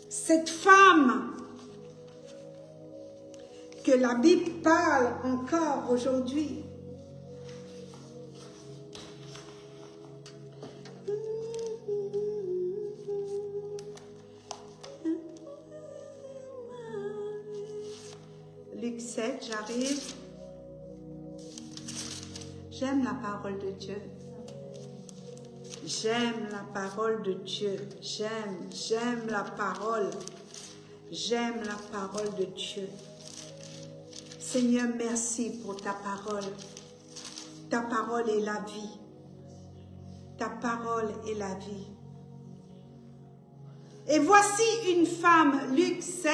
Cette femme que la Bible parle encore aujourd'hui. Luc 7, j'arrive. J'aime la parole de Dieu. J'aime la parole de Dieu. J'aime la parole. J'aime la parole de Dieu. Seigneur, merci pour ta parole. Ta parole est la vie. Ta parole est la vie. Et voici une femme, Luc 7,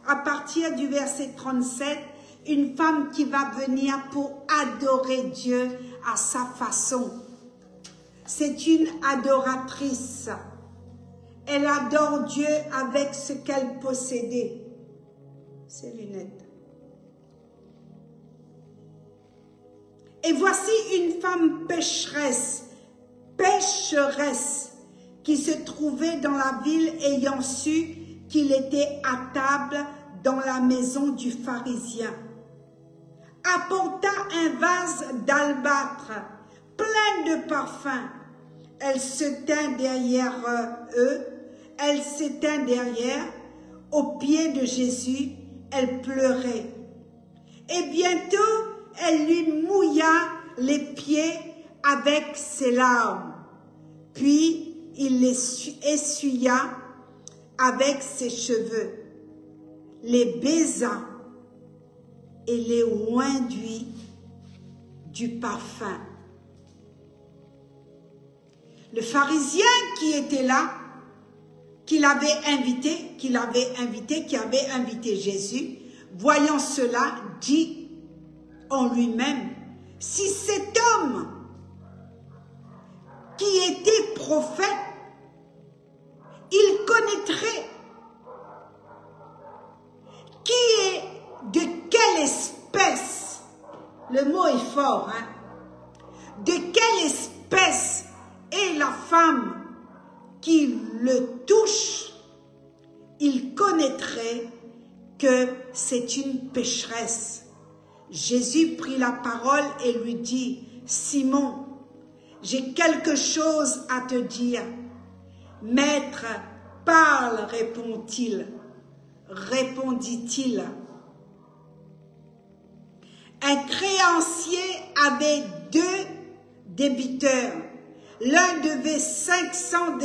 à partir du verset 37, une femme qui va venir pour adorer Dieu à sa façon. C'est une adoratrice. Elle adore Dieu avec ce qu'elle possédait. Ses lunettes. Et voici une femme pécheresse, qui se trouvait dans la ville ayant su qu'il était à table dans la maison du pharisien. Apporta un vase d'albâtre plein de parfums. Elle se tint derrière eux, elle s'éteint derrière, aux pieds de Jésus, elle pleurait. Et bientôt, elle lui mouilla les pieds avec ses larmes. Puis, il les essuya avec ses cheveux, les baisa et les oinduit du parfum. Le pharisien qui était là, qui avait invité Jésus, voyant cela, dit en lui-même, si cet homme qui était prophète, il connaîtrait qui est de quelle espèce, le mot est fort, hein, de quelle espèce est la femme qui le touche, il connaîtrait que c'est une pécheresse. Jésus prit la parole et lui dit, Simon, j'ai quelque chose à te dire. Maître, parle, répondit-il. Un créancier avait 2 débiteurs. L'un devait 500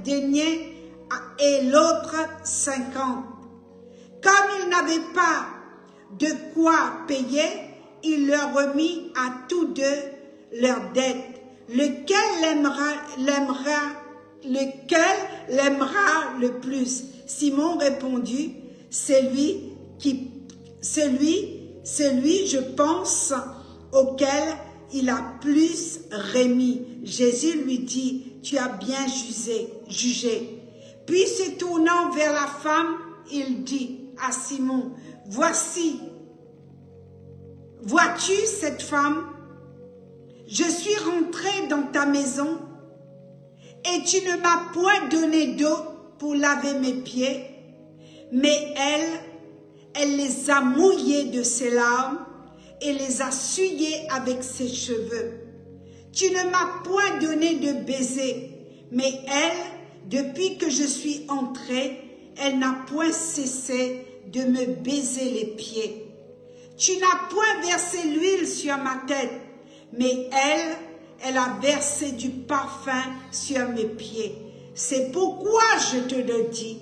deniers et l'autre 50. Comme il n'avait pas de quoi payer, il leur remit à tous 2 leurs dettes. Lequel l'aimera le plus? Simon répondit, celui, je pense, auquel il a plus remis. Jésus lui dit, tu as bien jugé. Puis se tournant vers la femme, il dit à Simon, vois-tu cette femme? Je suis rentré dans ta maison et tu ne m'as point donné d'eau pour laver mes pieds, mais elle les a mouillés de ses larmes et les a essuyés avec ses cheveux. Tu ne m'as point donné de baiser, Mais elle, depuis que je suis entrée, elle n'a point cessé de me baiser les pieds. Tu n'as point versé l'huile sur ma tête, mais elle a versé du parfum sur mes pieds. C'est pourquoi je te le dis.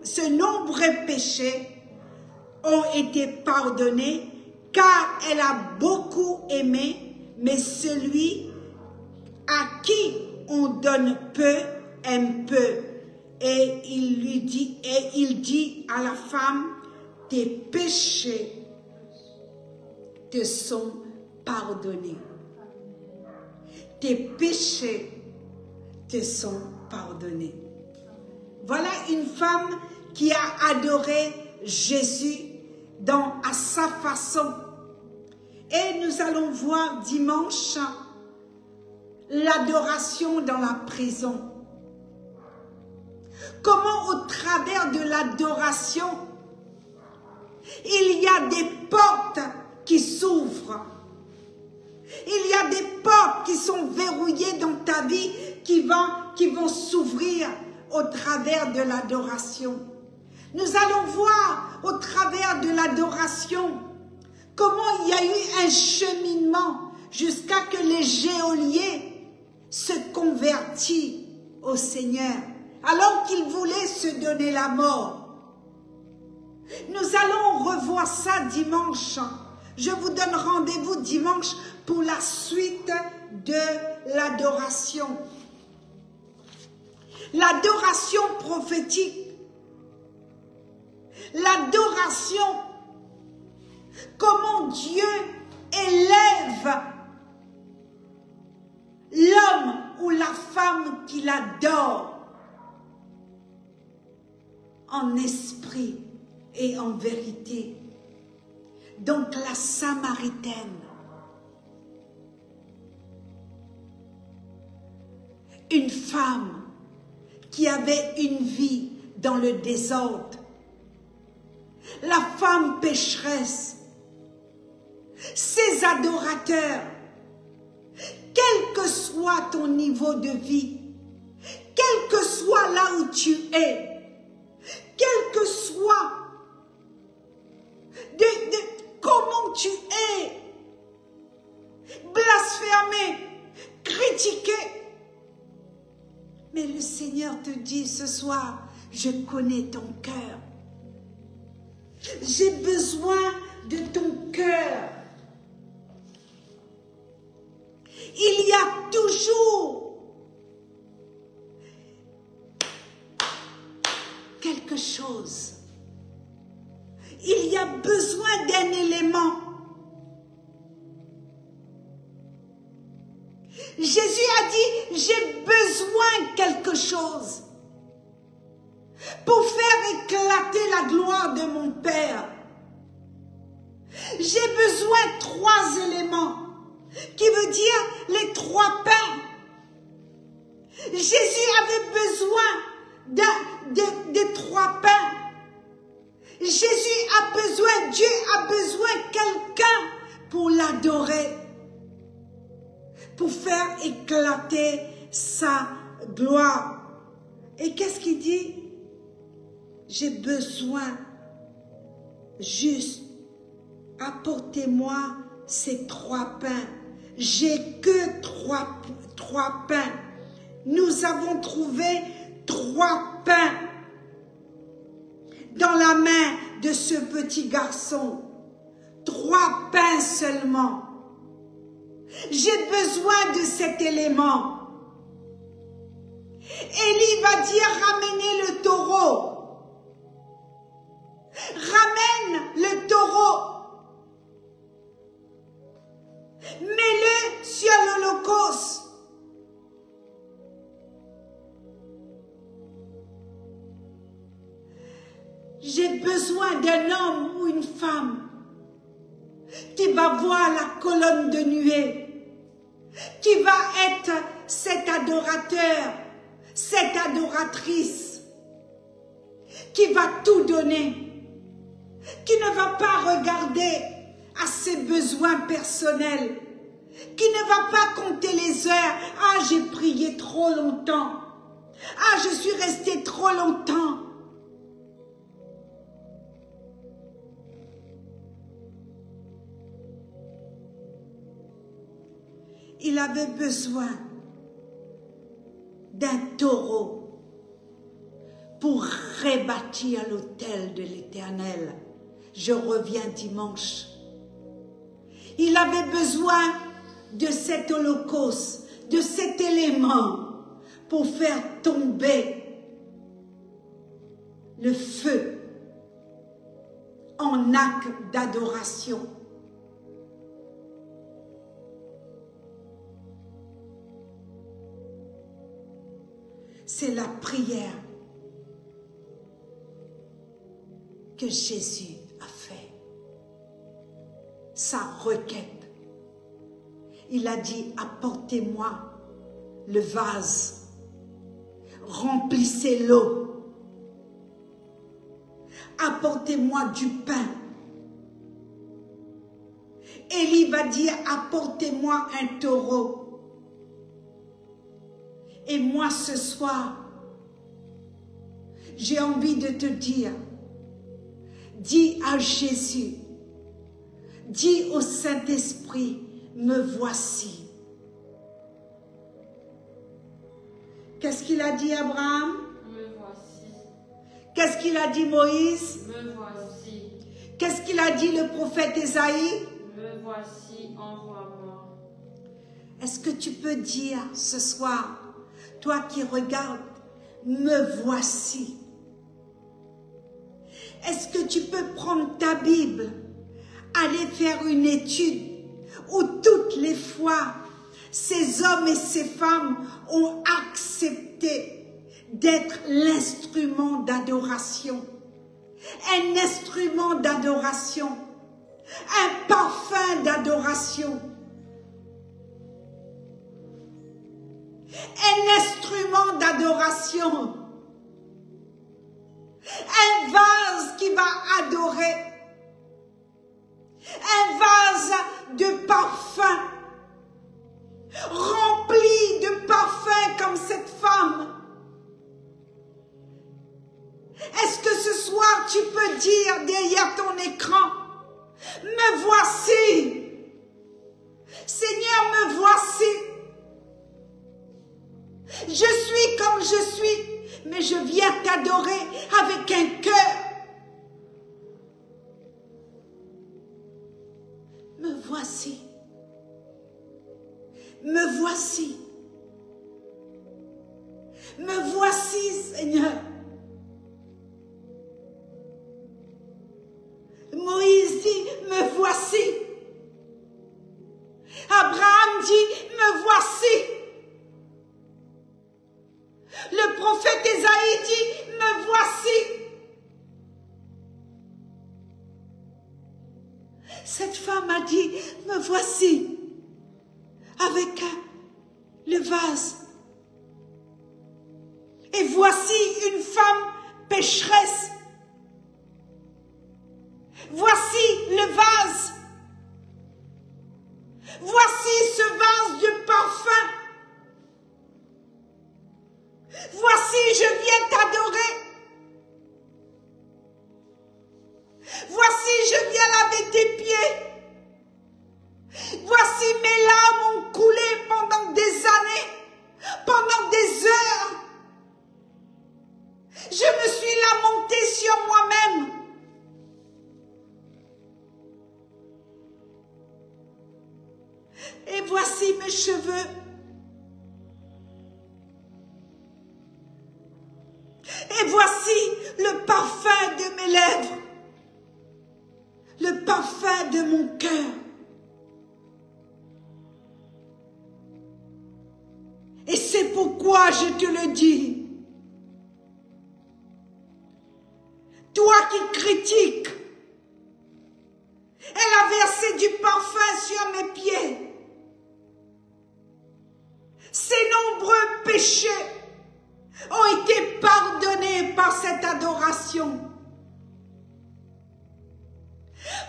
Ce nombreux péchés ont été pardonnés, car elle a beaucoup aimé, mais celui à qui on donne peu aime peu. Et il dit à la femme, tes péchés te sont pardonnés. Tes péchés te sont pardonnés. Voilà une femme qui a adoré Jésus à sa façon. Et nous allons voir dimanche l'adoration dans la prison. Comment au travers de l'adoration, il y a des portes qui s'ouvrent. Il y a des portes qui sont verrouillées dans ta vie qui vont s'ouvrir au travers de l'adoration. Nous allons voir au travers de l'adoration comment il y a eu un cheminement jusqu'à que les geôliers se convertissent au Seigneur, alors qu'ils voulaient se donner la mort. Nous allons revoir ça dimanche. Je vous donne rendez-vous dimanche pour la suite de l'adoration. L'adoration prophétique. L'adoration. Comment Dieu élève l'homme ou la femme qu'il adore en esprit et en vérité. Donc la Samaritaine, une femme qui avait une vie dans le désordre, la femme pécheresse, ses adorateurs, quel que soit ton niveau de vie, quel que soit là où tu es, quel que soit comment tu es, blasphémé, critiqué. Mais le Seigneur te dit ce soir, je connais ton cœur. J'ai besoin de ton cœur. Il y a toujours quelque chose. Il y a besoin d'un élément. Jésus a dit, j'ai besoin de quelque chose pour faire éclater la gloire de mon Père. J'ai besoin de 3 éléments, qui veut dire les 3 pains. Jésus avait besoin de 3 pains. Jésus a besoin, Dieu a besoin de quelqu'un pour l'adorer, pour faire éclater sa gloire. Et qu'est-ce qu'il dit? J'ai besoin, juste, apportez-moi ces 3 pains. J'ai que 3 pains. Nous avons trouvé 3 pains dans la main de ce petit garçon. 3 pains seulement. J'ai besoin de cet élément. Élie va dire, ramenez le taureau. Ramène le taureau. Mets-le sur l'Holocauste. J'ai besoin d'un homme ou une femme qui va voir la colonne de nuée, qui va être cet adorateur, cette adoratrice, qui va tout donner, qui ne va pas regarder à ses besoins personnels, qui ne va pas compter les heures. Ah, j'ai prié trop longtemps. Ah, je suis resté trop longtemps. Il avait besoin d'un taureau pour rebâtir l'autel de l'Éternel. Je reviens dimanche. Il avait besoin de cet holocauste, de cet élément pour faire tomber le feu en acte d'adoration. C'est la prière que Jésus a fait. Sa requête. Il a dit, apportez-moi le vase. Remplissez l'eau. Apportez-moi du pain. Élie va dire, apportez-moi un taureau. Et moi, ce soir, j'ai envie de te dire, dis à Jésus, dis au Saint-Esprit, me voici. Qu'est-ce qu'il a dit Abraham? Me voici. Qu'est-ce qu'il a dit Moïse? Me voici. Qu'est-ce qu'il a dit le prophète Ésaïe? Me voici, envoie-moi. Est-ce que tu peux dire ce soir, toi qui regardes, me voici? Est-ce que tu peux prendre ta Bible, aller faire une étude où toutes les fois, ces hommes et ces femmes ont accepté d'être l'instrument d'adoration, un instrument d'adoration, un parfum d'adoration, un instrument d'adoration, un vase qui va adorer, un vase de parfum, rempli de parfum comme cette femme. Est-ce que ce soir tu peux dire derrière ton écran, me voici, Seigneur, me voici. Je suis comme je suis, mais je viens t'adorer avec un cœur. Me voici. Me voici. Me voici, Seigneur. Moïse dit, me voici. Abraham dit, me voici. Le prophète Ésaïe dit, me voici. Cette femme a dit, me voici, avec le vase. Et voici une femme pécheresse. Voici le vase. Voici ce vase de parfum. Voici, je viens t'adorer. Voici, je viens laver tes pieds. Voici, mes larmes ont coulé pendant des années, pendant des heures. Je me suis lamentée sur moi-même. Et voici mes cheveux. Et voici le parfum de mes lèvres, le parfum de mon cœur. Et c'est pourquoi je te le dis. Toi qui critiques, elle a versé du parfum sur mes pieds. Ces nombreux péchés ont été pardonnés par cette adoration.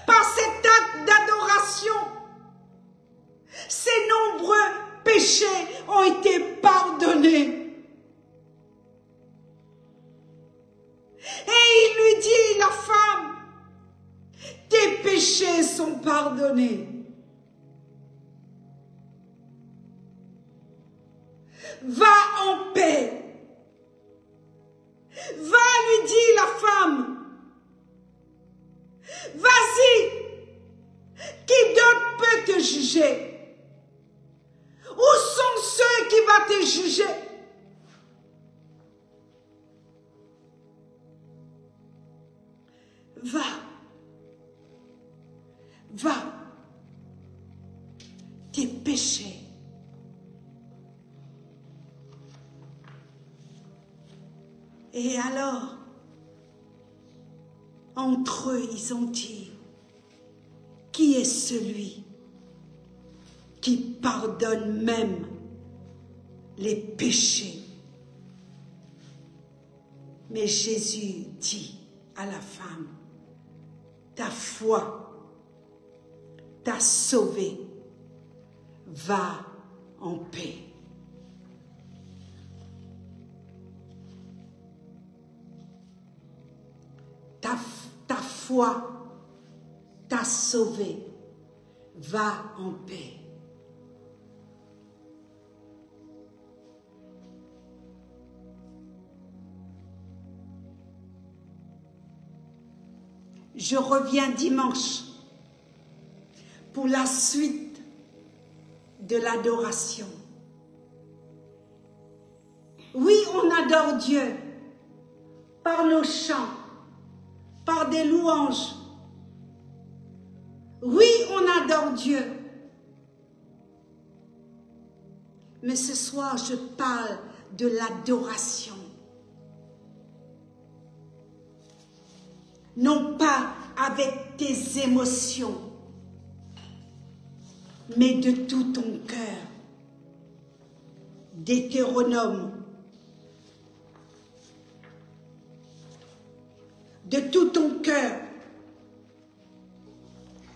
Par cet acte d'adoration, ces péchés ont été pardonnés. Et il lui dit, la femme, tes péchés sont pardonnés. Va en paix. Va, lui dit la femme. Vas-y. Qui d'autre peut te juger? Où sont ceux qui vont te juger? Va. Va. Tes péchés. Et alors, entre eux, ils ont dit, qui est celui qui pardonne même les péchés? Mais Jésus dit à la femme, ta foi t'a sauvée, va en paix. Ta foi t'a sauvé, va en paix. Je reviens dimanche pour la suite de l'adoration. Oui, on adore Dieu par nos chants, par des louanges. Oui, on adore Dieu. Mais ce soir, je parle de l'adoration. Non pas avec tes émotions, mais de tout ton cœur. Deutéronome. De tout ton cœur,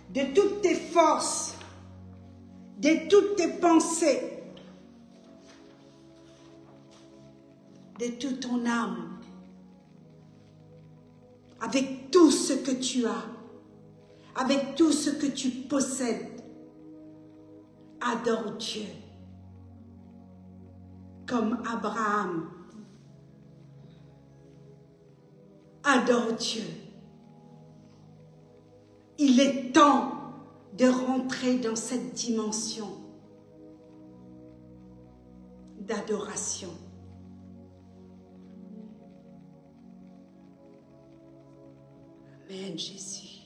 de toutes tes forces, de toutes tes pensées, de toute ton âme, avec tout ce que tu as, avec tout ce que tu possèdes. Adore Dieu, comme Abraham. Adore Dieu. Il est temps de rentrer dans cette dimension d'adoration. Amen, Jésus.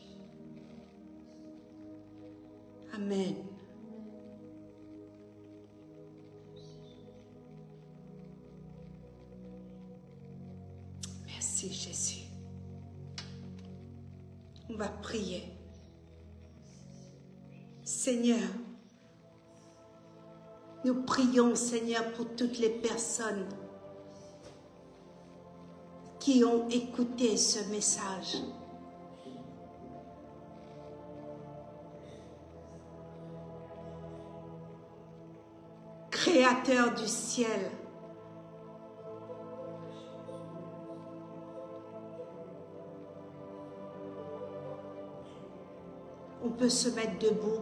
Amen. Merci, Jésus. On va prier. Seigneur, nous prions, Seigneur, pour toutes les personnes qui ont écouté ce message. Créateur du ciel, on peut se mettre debout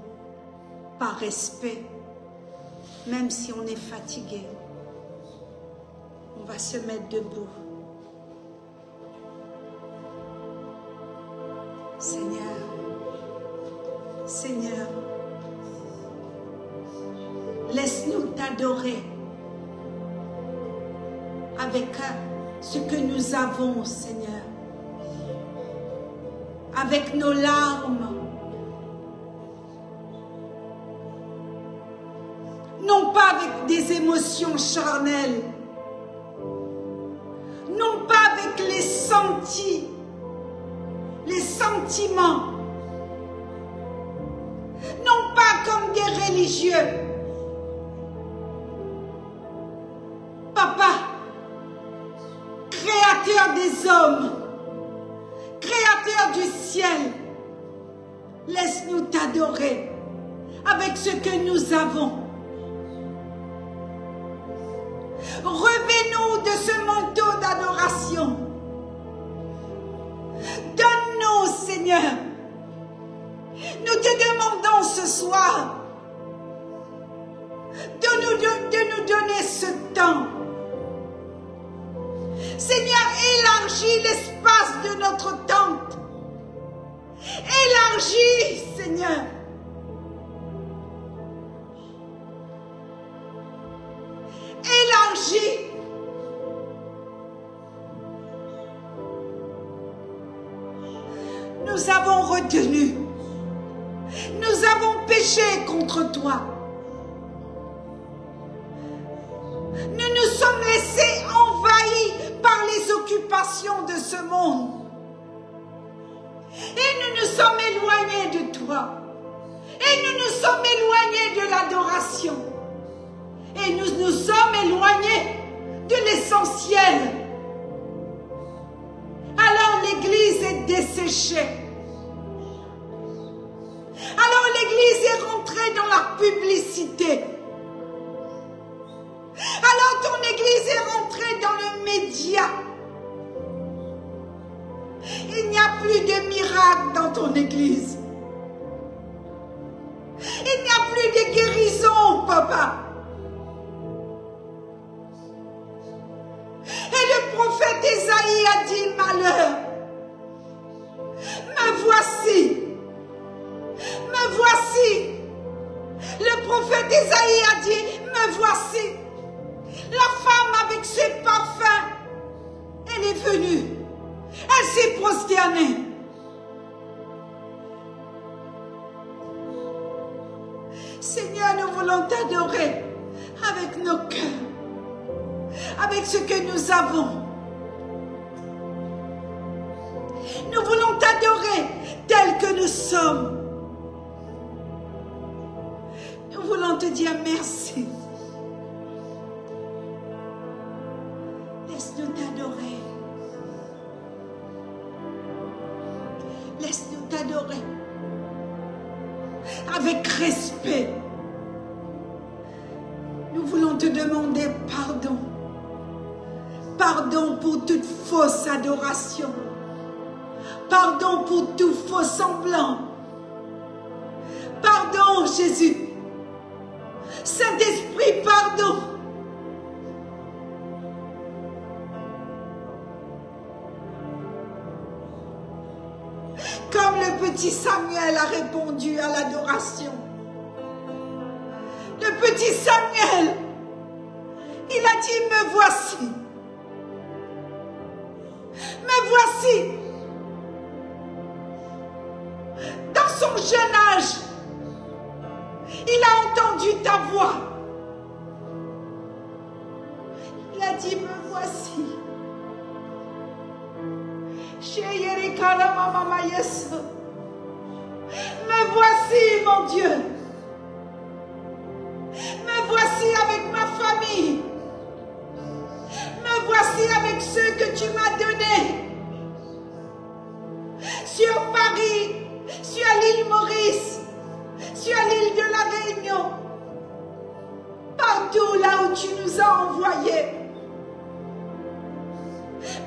par respect, même si on est fatigué. On va se mettre debout. Seigneur, Seigneur, laisse-nous t'adorer avec ce que nous avons, Seigneur, avec nos larmes, non pas avec des émotions charnelles, non pas avec les sentiments, non pas comme des religieux. Papa, créateur des hommes, créateur du ciel, laisse-nous t'adorer avec ce que nous avons. Revêt-nous de ce manteau d'adoration. Donne-nous, Seigneur. Nous te demandons ce soir de nous donner ce temps. Seigneur, élargis l'espace de notre tente. Élargis, Seigneur. Élargis. Nous avons retenu. Nous avons péché contre toi. Nous nous sommes laissés envahis par les occupations de ce monde. Et nous nous sommes éloignés de toi. Et nous nous sommes éloignés de l'adoration. Et nous nous sommes éloignés de l'essentiel. Alors l'église est desséchée. Alors l'église est rentrée dans la publicité. Alors ton église est rentrée dans le média. Il n'y a plus de miracles dans ton église. Il n'y a plus de guérison, papa. Et le prophète Ésaïe a dit, malheur. Me voici. Me voici. Le prophète Ésaïe a dit, me voici. La femme avec ses parfums, elle est venue. Elle s'est prosternée. Seigneur, nous voulons t'adorer avec nos cœurs, avec ce que nous avons. Nous voulons t'adorer tel que nous sommes. Nous voulons te dire merci. Laisse-nous t'adorer. Laisse-nous t'adorer avec respect. Nous voulons te demander pardon. Pardon pour toute fausse adoration. Pardon pour tout faux semblant. Pardon, Jésus. Saint-Esprit, pardon. Comme le petit Samuel a répondu à l'adoration. Le petit Samuel, il a dit, me voici. Me voici. Dans son jeune âge, il a entendu ta voix. Il a dit, me voici. Me voici, mon Dieu. Me voici avec ma famille. Me voici avec ceux que tu m'as donnés. Sur Paris, sur l'île Maurice, sur l'île de la Réunion. Partout là où tu nous as envoyés.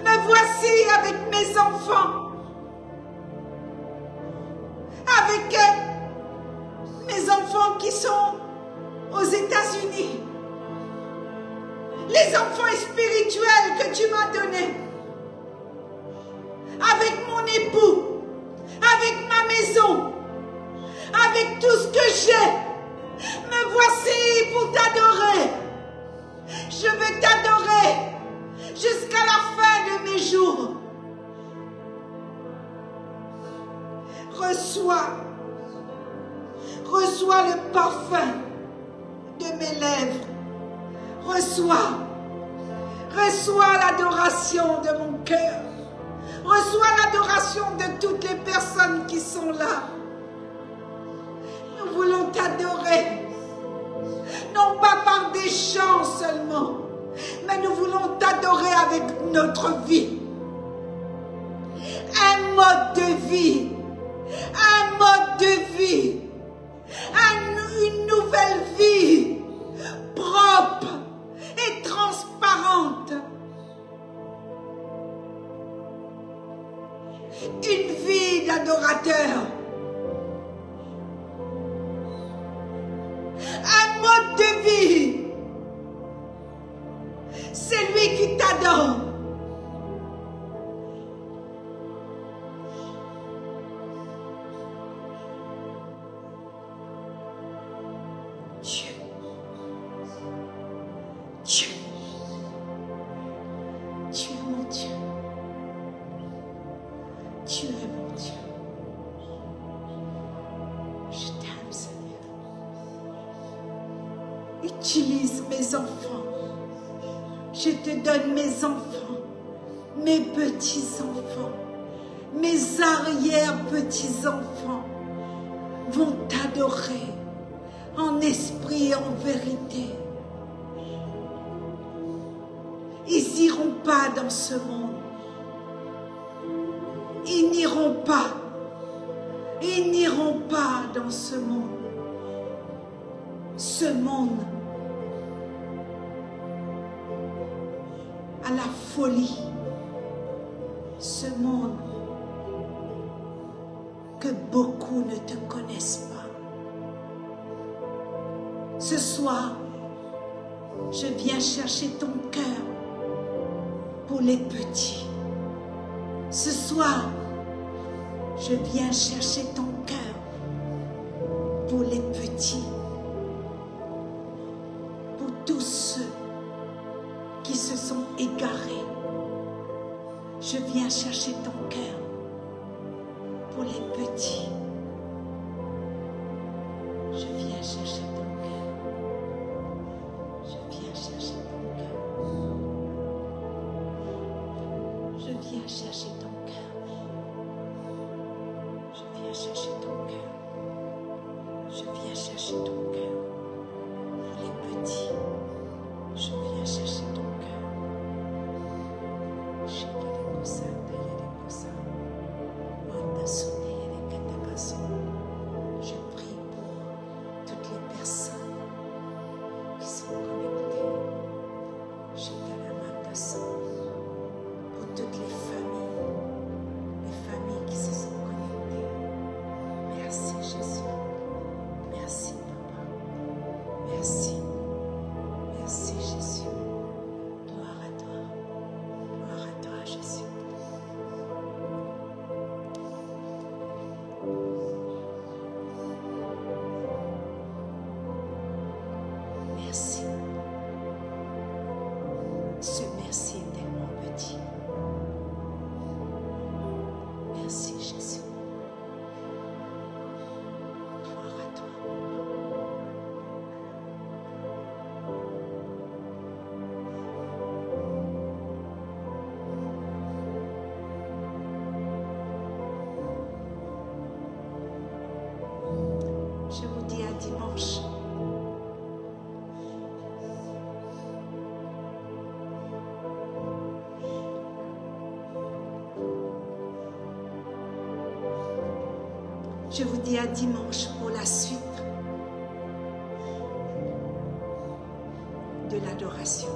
Me voici avec mes enfants. Avec mes enfants qui sont aux États-Unis. Les enfants spirituels que tu m'as donnés. Avec mon époux. Avec ma maison. Avec tout ce que j'ai. Me voici pour t'adorer. Je veux t'adorer jusqu'à la fin de mes jours. Reçois le parfum de mes lèvres. Reçois l'adoration de mon cœur. Reçois l'adoration de toutes les personnes qui sont là. Nous voulons t'adorer. Non pas par des chants seulement, mais nous voulons t'adorer avec notre vie. Un mode de vie. Un mode de vie. Une nouvelle vie propre et transparente une vie d'adorateur. Un mode de vie. C'est lui qui t'adore. Dieu. Dieu. Tu es mon Dieu. Tu es mon Dieu. Je t'aime, Seigneur. Utilise mes enfants. Je te donne mes enfants, mes petits-enfants, mes arrière-petits-enfants vont t'adorer en esprit et en vérité. Ils n'iront pas dans ce monde. Ils n'iront pas. Ils n'iront pas dans ce monde. Ce monde à la folie. Ce monde que beaucoup ne te connaissent pas. Ce soir, je viens chercher ton cœur pour les petits. Ce soir, je viens chercher ton cœur pour les petits. Pour tous ceux qui se sont égarés. Je viens chercher ton cœur pour les petits. Je viens chercher ton cœur. Je viens chercher ton cœur. Je viens chercher ton cœur. Je viens chercher ton cœur. Je viens chercher ton cœur. Pour les petits. Je viens chercher ton cœur. Je prie pour toutes les personnes qui sont connectées. Pour toutes les familles qui se sont connectées. Merci Jésus. Merci Papa. Merci. Merci Jésus. Gloire à toi. Gloire à toi Jésus. Merci. Ce merci est tellement petit. Merci Jésus. Gloire à toi. Je vous dis à dimanche. Je vous dis à dimanche pour la suite de l'adoration.